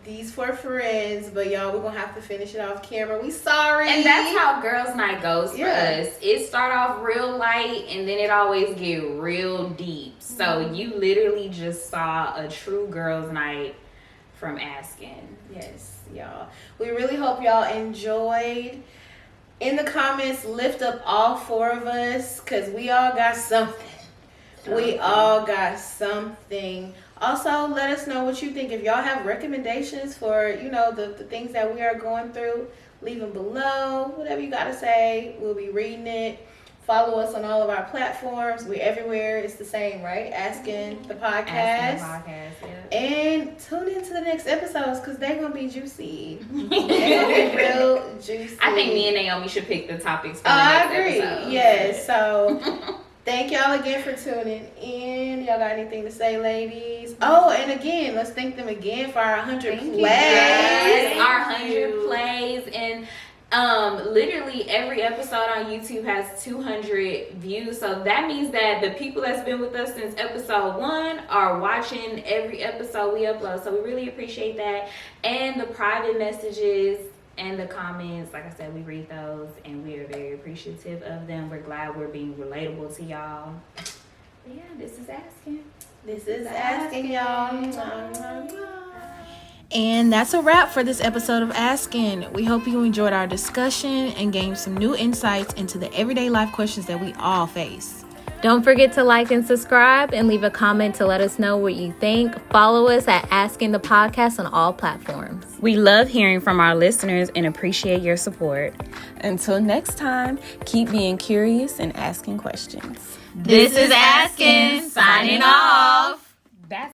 Speaker 5: these 4 friends, but y'all, we're gonna have to finish it off camera. We sorry.
Speaker 3: And that's how girls' night goes for us. It start off real light, and then it always get real deep. So you literally just saw a true girls' night from asking.
Speaker 5: Yes, y'all. We really hope y'all enjoyed. In the comments, lift up all 4 of us, because we all got something. We all got something. Also, let us know what you think. If y'all have recommendations for, you know, the things that we are going through, leave them below. Whatever you got to say, we'll be reading it. Follow us on all of our platforms. We're everywhere. It's the same, right? Asking the Podcast.
Speaker 3: Asking the Podcast, yeah.
Speaker 5: And tune into the next episodes because they're going to be juicy. They're going to be real juicy.
Speaker 3: I think me and Naomi should pick the topics for the
Speaker 5: I
Speaker 3: next
Speaker 5: agree.
Speaker 3: episode.
Speaker 5: Yes. So thank y'all again for tuning in. Y'all got anything to say, ladies? Oh, and again, let's thank them again for our 100 plays.
Speaker 3: Yes, our 100 plays. And literally every episode on YouTube has 200 views. So that means that the people that's been with us since episode 1 are watching every episode we upload. So we really appreciate that. And the private messages and the comments, like I said, we read those and we are very appreciative of them. We're glad we're being relatable to y'all. But yeah, this is asking.
Speaker 5: This is asking y'all.
Speaker 1: And that's a wrap for this episode of Asking. We hope you enjoyed our discussion and gained some new insights into the everyday life questions that we all face.
Speaker 8: Don't forget to like and subscribe and leave a comment to let us know what you think. Follow us at Asking the Podcast on all platforms.
Speaker 3: We love hearing from our listeners and appreciate your support.
Speaker 4: Until next time, keep being curious and asking questions.
Speaker 1: This is Asking, signing off.